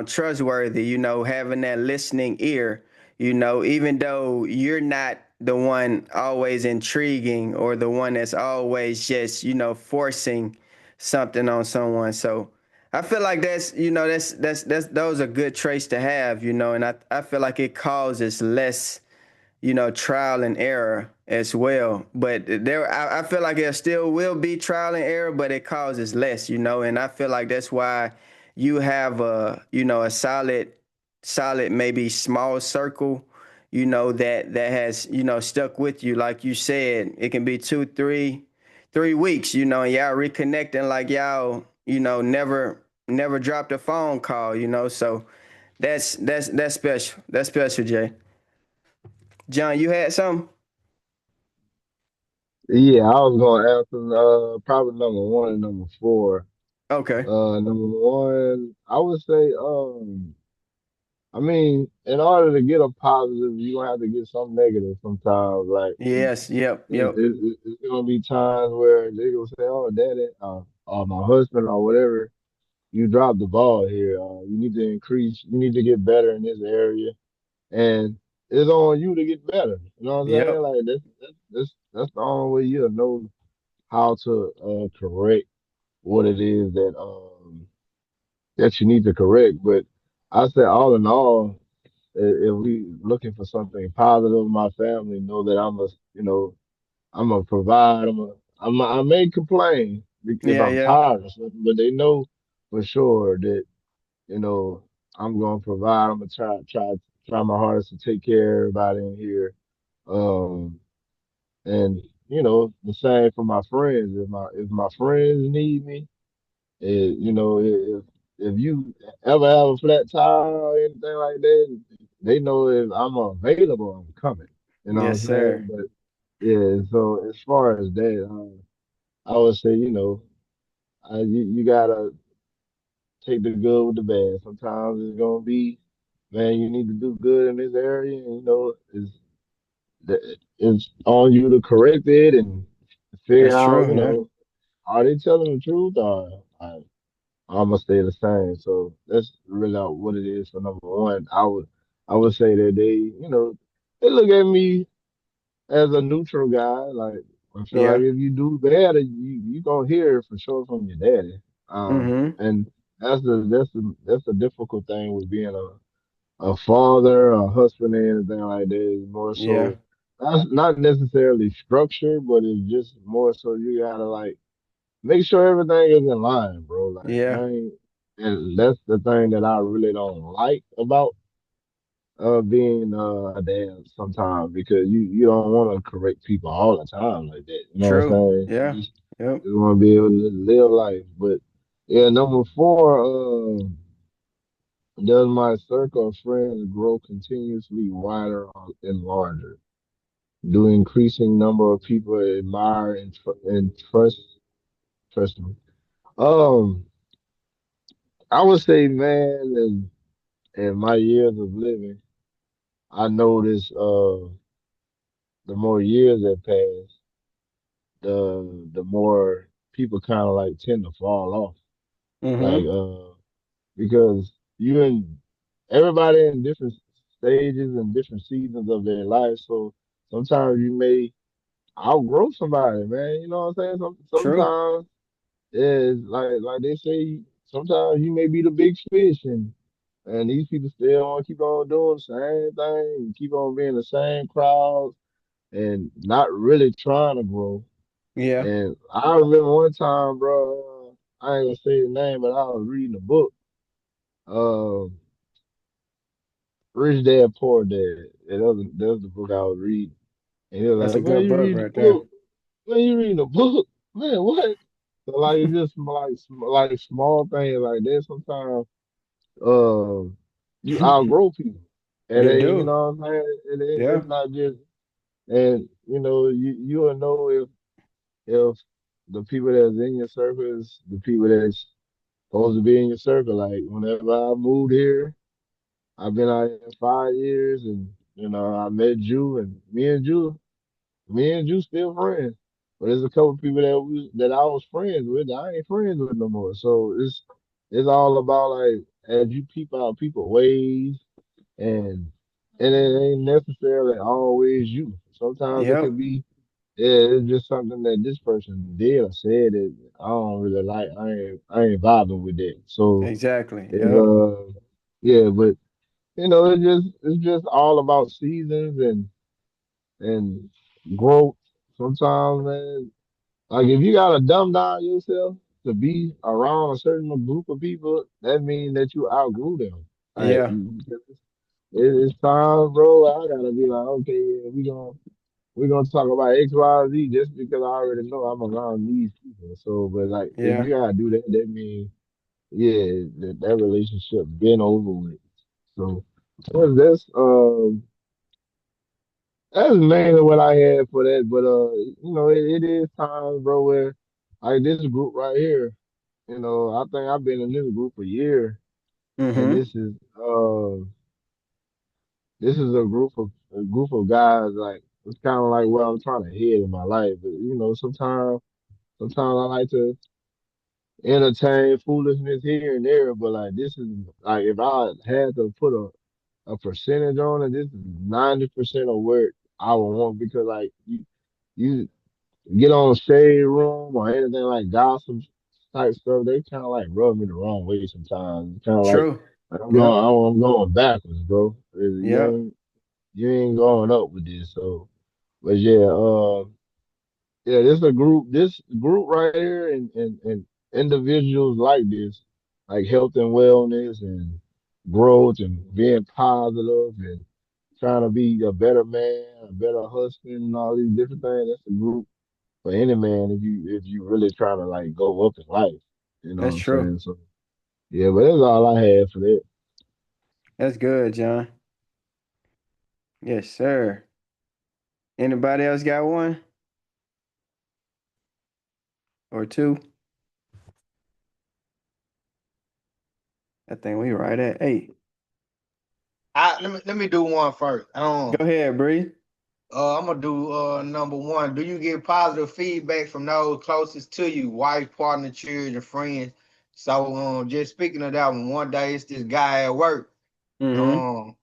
trustworthy. Having that listening ear, even though you're not the one always intriguing or the one that's always just, forcing something on someone. So I feel like that's those are good traits to have, and I feel like it causes less, trial and error as well. But I feel like there still will be trial and error, but it causes less, and I feel like that's why you have a solid, maybe small circle, that has, stuck with you. Like you said, it can be 3 weeks, and y'all reconnecting like y'all, never dropped a phone call, so that's special. That's special, Jay. John, you had something? yeah, I was gonna answer probably number one and number four. Okay. Number one, I would say, I mean, in order to get a positive, you gonna have to get some negative sometimes. Like, Yes. Yep. Yep. it's gonna be times where they gonna say, "Oh, daddy, or my husband, or whatever, you dropped the ball here. You need to increase. You need to get better in this area." And it's on you to get better. You know what I'm saying? Yep. Like that's the only way you'll know how to correct what it is that you need to correct. But I say all in all, if we looking for something positive, my family know that I'm a provide. I may complain if Yeah. I'm Yeah. tired or something, but they know for sure that you know I'm gonna provide. I'm gonna try my hardest to take care of everybody in here. Um, and the same for my friends. If my friends need me, if you ever have a flat tire or anything like that, they know if I'm available, I'm coming. You know what Yes, I'm sir. saying? But yeah, so as far as that, I would say, you gotta take the good with the bad. Sometimes it's gonna be, man, you need to do good in this area, and it's on you to correct it and figure That's out, true. Yeah. are they telling the truth or I'm gonna stay the same. So that's really what it is for number one. I would say that they look at me as a neutral guy. Like I feel like Yeah. if you do bad, you gonna hear it for sure from your daddy. Mm-hmm. And that's the difficult thing with being a father, a husband, and anything like that. Is more Yeah. so that's not necessarily structure, but it's just more so you gotta like make sure everything is in line, bro. Like Yeah. I ain't, and that's the thing that I really don't like about being a dad sometimes because you don't want to correct people all the time like that. You know what I'm True. saying? Yeah. Yep. You want to be able to live life. But yeah, number four, does my circle of friends grow continuously wider and larger? Do increasing number of people admire and trust me? Um, I would say, man, in my years of living, I noticed the more years that pass, the more people kind of like tend to fall off. like Mm-hmm. because you and everybody in different stages and different seasons of their life. So sometimes you may outgrow somebody, man. You know what I'm saying? True. Sometimes yeah, it's like they say, sometimes you may be the big fish and these people still want to keep on doing the same thing, and keep on being the same crowd and not really trying to grow. Yeah. And I remember one time, bro, I ain't gonna say the name, but I was reading a book, uh, Rich Dad Poor Dad. And that was the book I was reading. And he was That's a like, man, good you book reading a right there. book? Man, you reading a book? Man, what? So like it's just like small things like that. Sometimes uh you outgrow people. And You they, you do. know what I'm saying? Yeah. It's not just and you know, you'll know if the people that's in your circle is the people that's supposed to be in your circle. Like whenever I moved here, I've been out here 5 years and you know, I met Jew and me and Jew still friends. But there's a couple people that I was friends with that I ain't friends with no more. So it's all about like as you peep out people ways and it ain't necessarily always you. Sometimes it could Yep. be yeah, it's just something that this person did or said that I don't really like. I ain't vibing with that. So Exactly. it's Yep. yeah, but you know it's just all about seasons and growth. Sometimes, man, like if you gotta dumb down yourself to be around a certain group of people, that means that you outgrew them. Like Yeah. it's time, bro. I gotta be like, okay, yeah, we're gonna talk about X, Y, Z just because I already know I'm around these people. So, but like if Yeah. you gotta do that, that means yeah, that relationship been over with. So that's mainly what I had for that. But you know, it is times, bro, where like this group right here, you know, I think I've been in this group for years, and Mm-hmm. this is a group of guys like it's kind of like where I'm trying to head in my life. But you know, sometimes I like to entertain foolishness here and there. But like this is like if I had to put a percentage on it, this is 90% of where I would want because like you get on shade room or anything like gossip type stuff, they kind of like rub me the wrong way sometimes. It's kind of like True. I'm Yep. going, I'm going backwards, bro. Yep. You ain't going up with this. So, but yeah, yeah, this group right here, and individuals like this, like health and wellness and growth and being positive and trying to be a better man, a better husband, and all these different things. That's a group for any man if you really trying to like go up in life. You know what That's I'm true. saying? So yeah, but that's all I had for that. That's good, John. Yes, sir. Anybody else got one or two? I think we right at eight. Let me do one first. Go ahead, Bree. I'm gonna do number one. Do you get positive feedback from those closest to you, wife, partner, children, friends? So just speaking of that one day it's this guy at work. Mm-hmm. Um,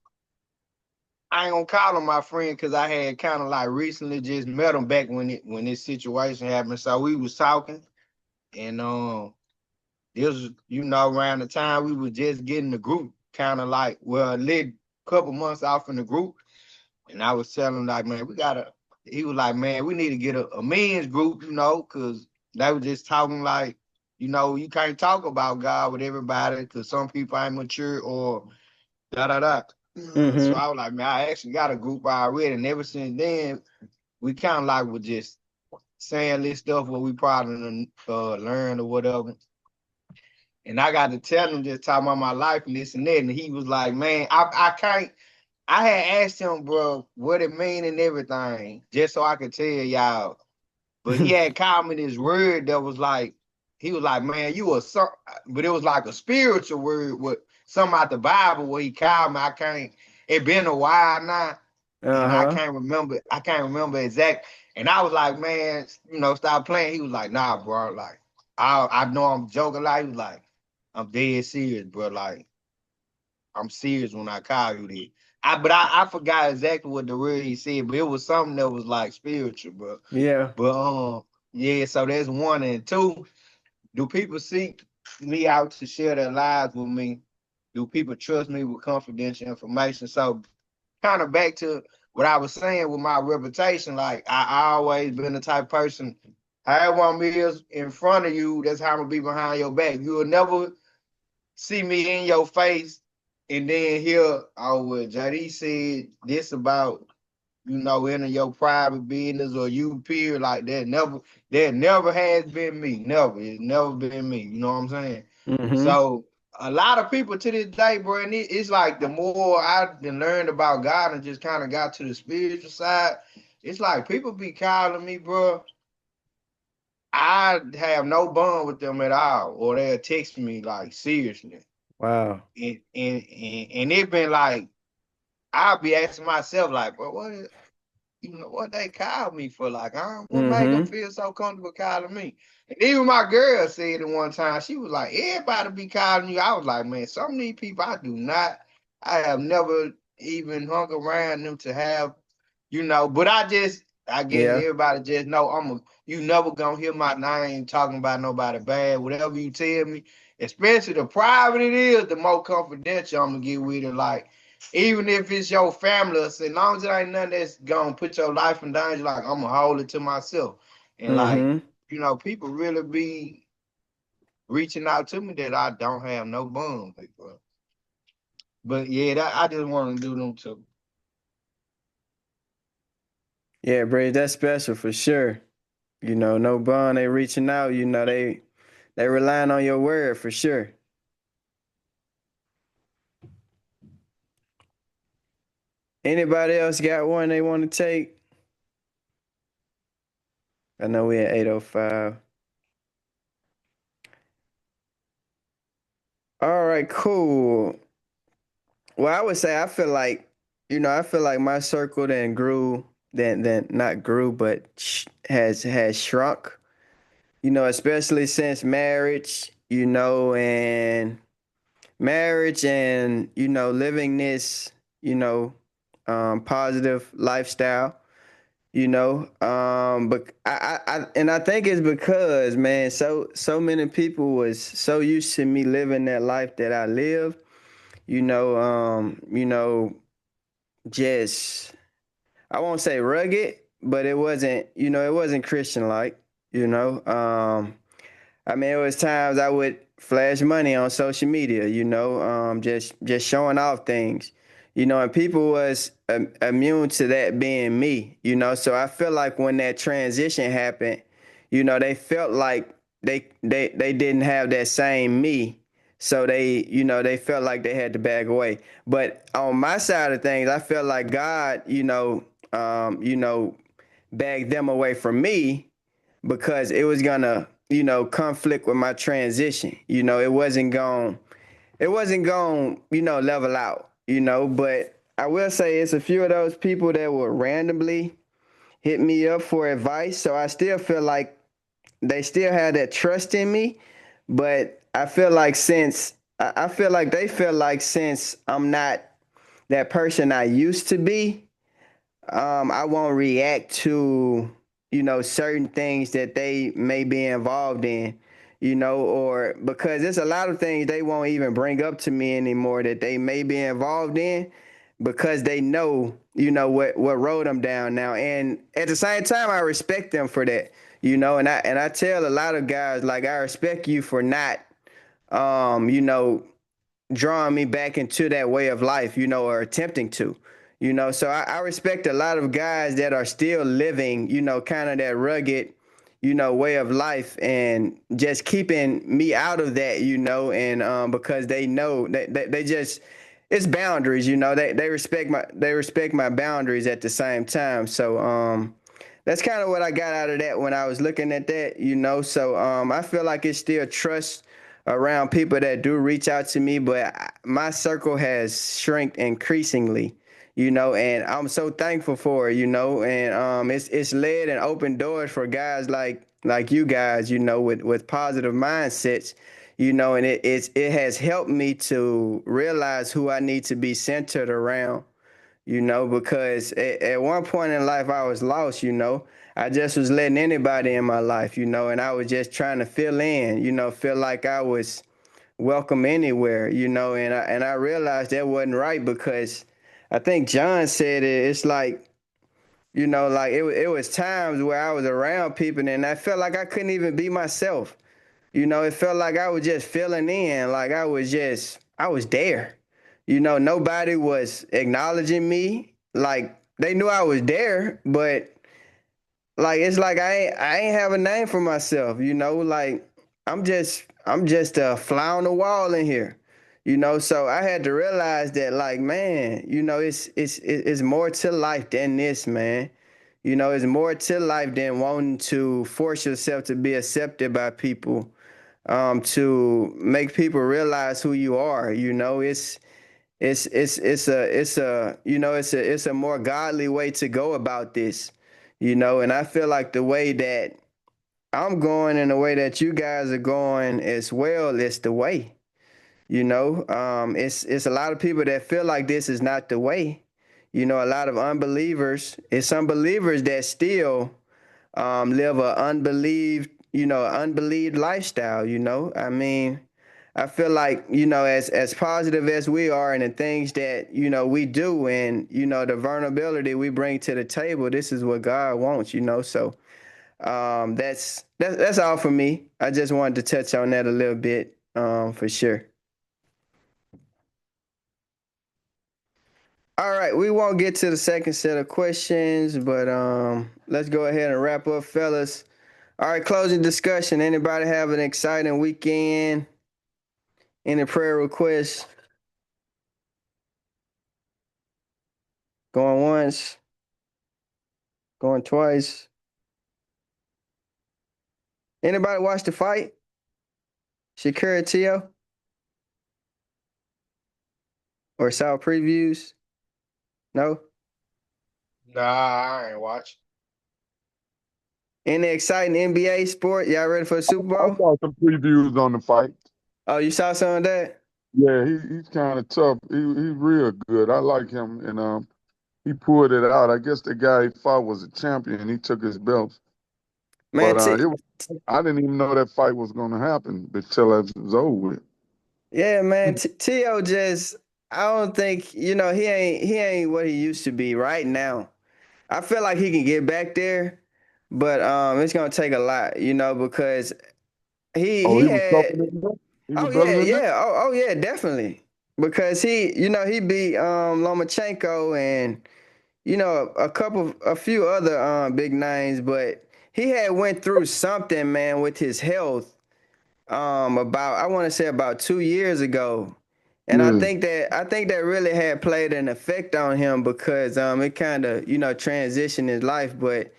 I ain't gonna call him my friend because I had kind of like recently just met him back when this situation happened. So we was talking, and this was around the time we was just getting the group kind of like lit couple months off in the group. And I was telling him like, man, he was like, man, we need to get a men's group, because they were just talking like, you can't talk about God with everybody because some people ain't mature or da da da. So Mm-hmm. I was like, man, I actually got a group already. And ever since then, we kind of like were just saying this stuff what we probably learned or whatever. And I got to tell him just talking about my life and this and that. And he was like, man, I can't. I had asked him, bro, what it mean and everything, just so I could tell y'all. But he had called me this word that was like, he was like, man, you a son, but it was like a spiritual word with something out the Bible where he called me. I can't, it been a while now, and I Uh-huh. can't remember, exact. And I was like, man, stop playing. He was like, nah, bro, like, I know I'm joking. Like, he was like, I'm dead serious, bro. Like, I'm serious when I call you this. I forgot exactly what the word he said, but it was something that was like spiritual, bro. Yeah. But yeah, so that's one. And two, do people seek me out to share their lives with me? Do people trust me with confidential information? So kind of back to what I was saying with my reputation, like I always been the type of person, however one is in front of you, that's how I'm gonna be behind your back. You will never see me in your face and then hear, oh well, JD said this about, into your private business or you peer like that. That never has been me. Never. It's never been me. You know what I'm saying? Mm-hmm. So a lot of people to this day, bro, and it's like the more I learned about God and just kind of got to the spiritual side, it's like people be calling me, bro. I have no bond with them at all, or they'll text me like seriously, Wow. and it been like I'll be asking myself like, bro, what they called me for? Like, what made them Mm-hmm. feel so comfortable calling me? And even my girl said it one time. She was like, everybody be calling you. I was like, man, some of these people I have never even hung around them to have, but I guess Yeah. everybody just know you never gonna hear my name talking about nobody bad. Whatever you tell me, especially the private it is, the more confidential I'm gonna get with it. Like, even if it's your family, as long as it ain't nothing that's gonna put your life in danger, like I'm gonna hold it to myself. And like, Mm-hmm. people really be reaching out to me that I don't have no bond with, bro. But yeah, I just want to do them too. Yeah, bro, that's special for sure. No bond, they reaching out, they relying on your word for sure. Anybody else got one they want to take? I know we at 8:05. All right, cool. Well, I would say I feel like my circle then grew, then not grew, but has shrunk. Especially since marriage and living this, you know, positive lifestyle. But I think it's because, man, so many people was so used to me living that life that I live. You know, um, you know, just I won't say rugged, but it wasn't Christian like, you know. I mean, it was times I would flash money on social media, just showing off things, and people was immune to that being me, So I feel like when that transition happened, they felt like they didn't have that same me, so they felt like they had to back away. But on my side of things, I felt like God, backed them away from me because it was gonna, conflict with my transition. It wasn't going, level out, but I will say it's a few of those people that will randomly hit me up for advice. So I still feel like they still have that trust in me, but I feel like they feel like since I'm not that person I used to be, I won't react to, certain things that they may be involved in, or because there's a lot of things they won't even bring up to me anymore that they may be involved in because they know, what road I'm down now. And at the same time, I respect them for that, and I tell a lot of guys, like, I respect you for not, um, you know, drawing me back into that way of life, or attempting to, So I respect a lot of guys that are still living, kind of that rugged, way of life and just keeping me out of that, and because they know that they just it's boundaries, they respect my boundaries at the same time. So that's kind of what I got out of that when I was looking at that, So I feel like it's still trust around people that do reach out to me, but my circle has shrunk increasingly, and I'm so thankful for it, and it's led and opened doors for guys like you guys, with positive mindsets, and it has helped me to realize who I need to be centered around, because at one point in life I was lost, I just was letting anybody in my life, and I was just trying to fill in, feel like I was welcome anywhere, and I realized that wasn't right because I think John said it's like, like it was times where I was around people and I felt like I couldn't even be myself. It felt like I was just filling in, like I was there. Nobody was acknowledging me. Like they knew I was there, but like it's like I ain't have a name for myself, like I'm just a fly on the wall in here. So I had to realize that, like, man, it's more to life than this, man. It's more to life than wanting to force yourself to be accepted by people, to make people realize who you are. It's a more godly way to go about this, and I feel like the way that I'm going and the way that you guys are going as well is the way. It's a lot of people that feel like this is not the way. A lot of unbelievers. It's unbelievers that still live a unbelieved lifestyle. I mean, I feel like, as positive as we are and the things that, we do and, the vulnerability we bring to the table, this is what God wants, So that's all for me. I just wanted to touch on that a little bit, for sure. All right, we won't get to the second set of questions, but let's go ahead and wrap up, fellas. All right, closing discussion. Anybody have an exciting weekend? Any prayer requests? Going once, going twice. Anybody watch the fight? Shakira Tio or saw previews? No? Nah, I ain't watching. Any exciting NBA sport? Y'all ready for the Super I Bowl? saw some previews on the fight. Oh, you saw some of that? Yeah, he's kind of tough. He's real good. I like him, and he pulled it out. I guess the guy he fought was a champion. He took his belt, Man, but I didn't even know that fight was going to happen until it was over with. yeah, man. Tio just, I don't think, he ain't what he used to be right now. I feel like he can get back there, but it's gonna take a lot, because he Oh, he he was tougher had. than that. He was Oh better yeah, than that. yeah. Oh yeah, definitely. Because he beat Lomachenko and a few other big names, but he had went through something, man, with his health. About, I want to say, about 2 years ago, and I Yeah. think that really had played an effect on him because it kind of transitioned his life, but.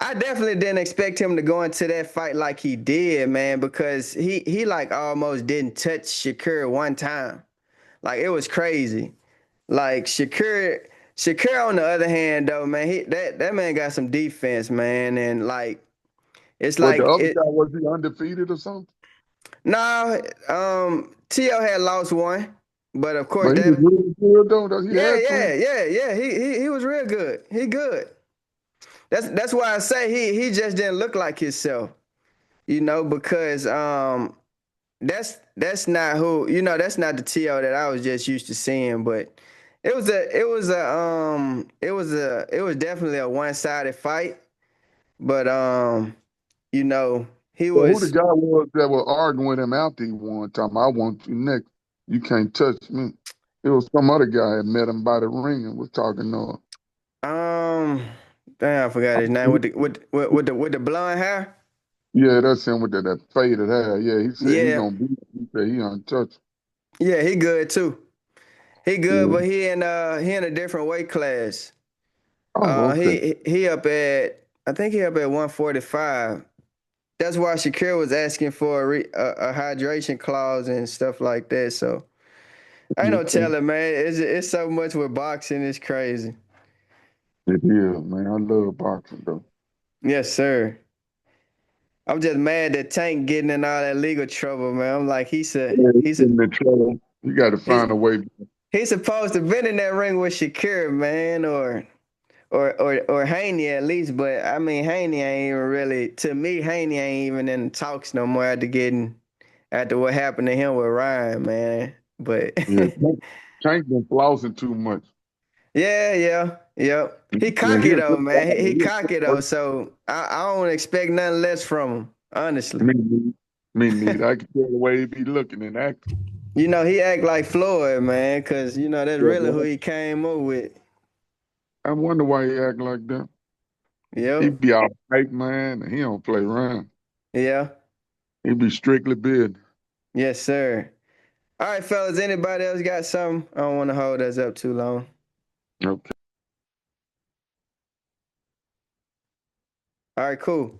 I definitely didn't expect him to go into that fight like he did, man, because he like almost didn't touch Shakur one time. Like it was crazy. Like Shakur on the other hand though, man, that man got some defense, man, and like it's But the like other guy, it. was he undefeated or something? No, T.O. had lost one, but of course But he was that. really good though. He Yeah, had yeah, to. yeah, yeah. He was real good. He good. That's why I say he just didn't look like himself. Because that's not who, that's not the T.O. that I was just used to seeing, but it was definitely a one-sided fight, but you know, he But who the was guy was that was arguing with him after he won? Talking, I want you next. You can't touch me. It was some other guy that met him by the ring and was talking to him. um damn, I forgot his name with the blonde hair. Yeah, that's him with that faded hair. Yeah, he said he Yeah, gonna beat him. He said he untouched. yeah, he good too. He good, Yeah. but he in a different weight class. Oh, okay. He up at, I think he up at 145. That's why Shakir was asking for a hydration clause and stuff like that. So I ain't no Okay. telling, man. It's so much with boxing. It's crazy. It is, man. I love boxing though. Yes, sir. I'm just mad that Tank getting in all that legal trouble, man. I'm like, Yeah, in the trouble. You got to he's find a way. he's supposed to been in that ring with Shakira, man, or Haney at least. But I mean, Haney ain't even really, to me. Haney ain't even in the talks no more after what happened to him with Ryan, man. But Yeah, Tank been flossing too much. yeah. He Yeah, cocky though, man. He cocky though, so I don't expect nothing less from him, honestly. me, neither. Me neither. I can tell the way he be looking and acting. He act like Floyd, man, because that's Yeah, really who boy. he came up with. I wonder why he act like that. He Yep. be all hype, man, and he don't play around. Yeah. He be strictly business. Yes, sir. All right, fellas. Anybody else got something? I don't want to hold us up too long. Okay. All right, cool.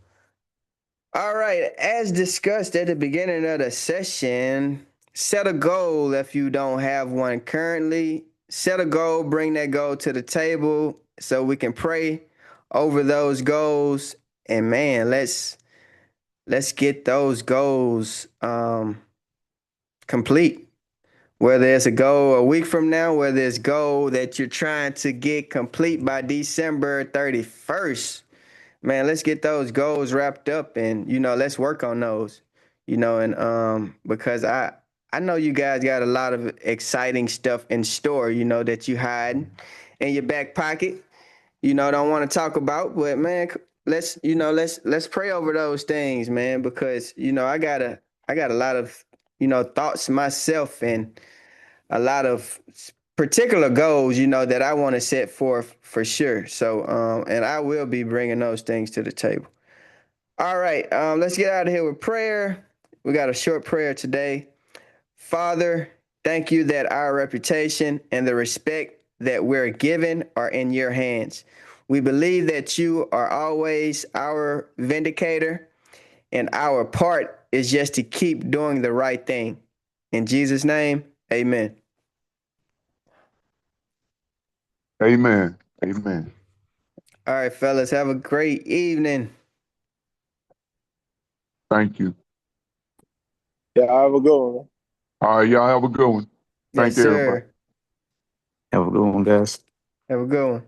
All right. As discussed at the beginning of the session, set a goal if you don't have one currently. Set a goal, bring that goal to the table so we can pray over those goals. And man, let's get those goals complete. Whether it's a goal a week from now, whether it's a goal that you're trying to get complete by December 31st, man, let's get those goals wrapped up and let's work on those. And because I know you guys got a lot of exciting stuff in store, that you hide in your back pocket, don't want to talk about, but man, let's pray over those things, man, because I got a lot of thoughts myself and a lot of particular goals, that I want to set forth for sure. So, and I will be bringing those things to the table. All right, let's get out of here with prayer. We got a short prayer today. Father, thank you that our reputation and the respect that we're given are in your hands. We believe that you are always our vindicator, and our part is just to keep doing the right thing. In Jesus' name, amen. Amen. Amen. All right, fellas, have a great evening. Thank you. Yeah, I have a good one. All right, y'all have a good one. Yes, Thank everybody. sir. Have a good one, guys. Have a good one.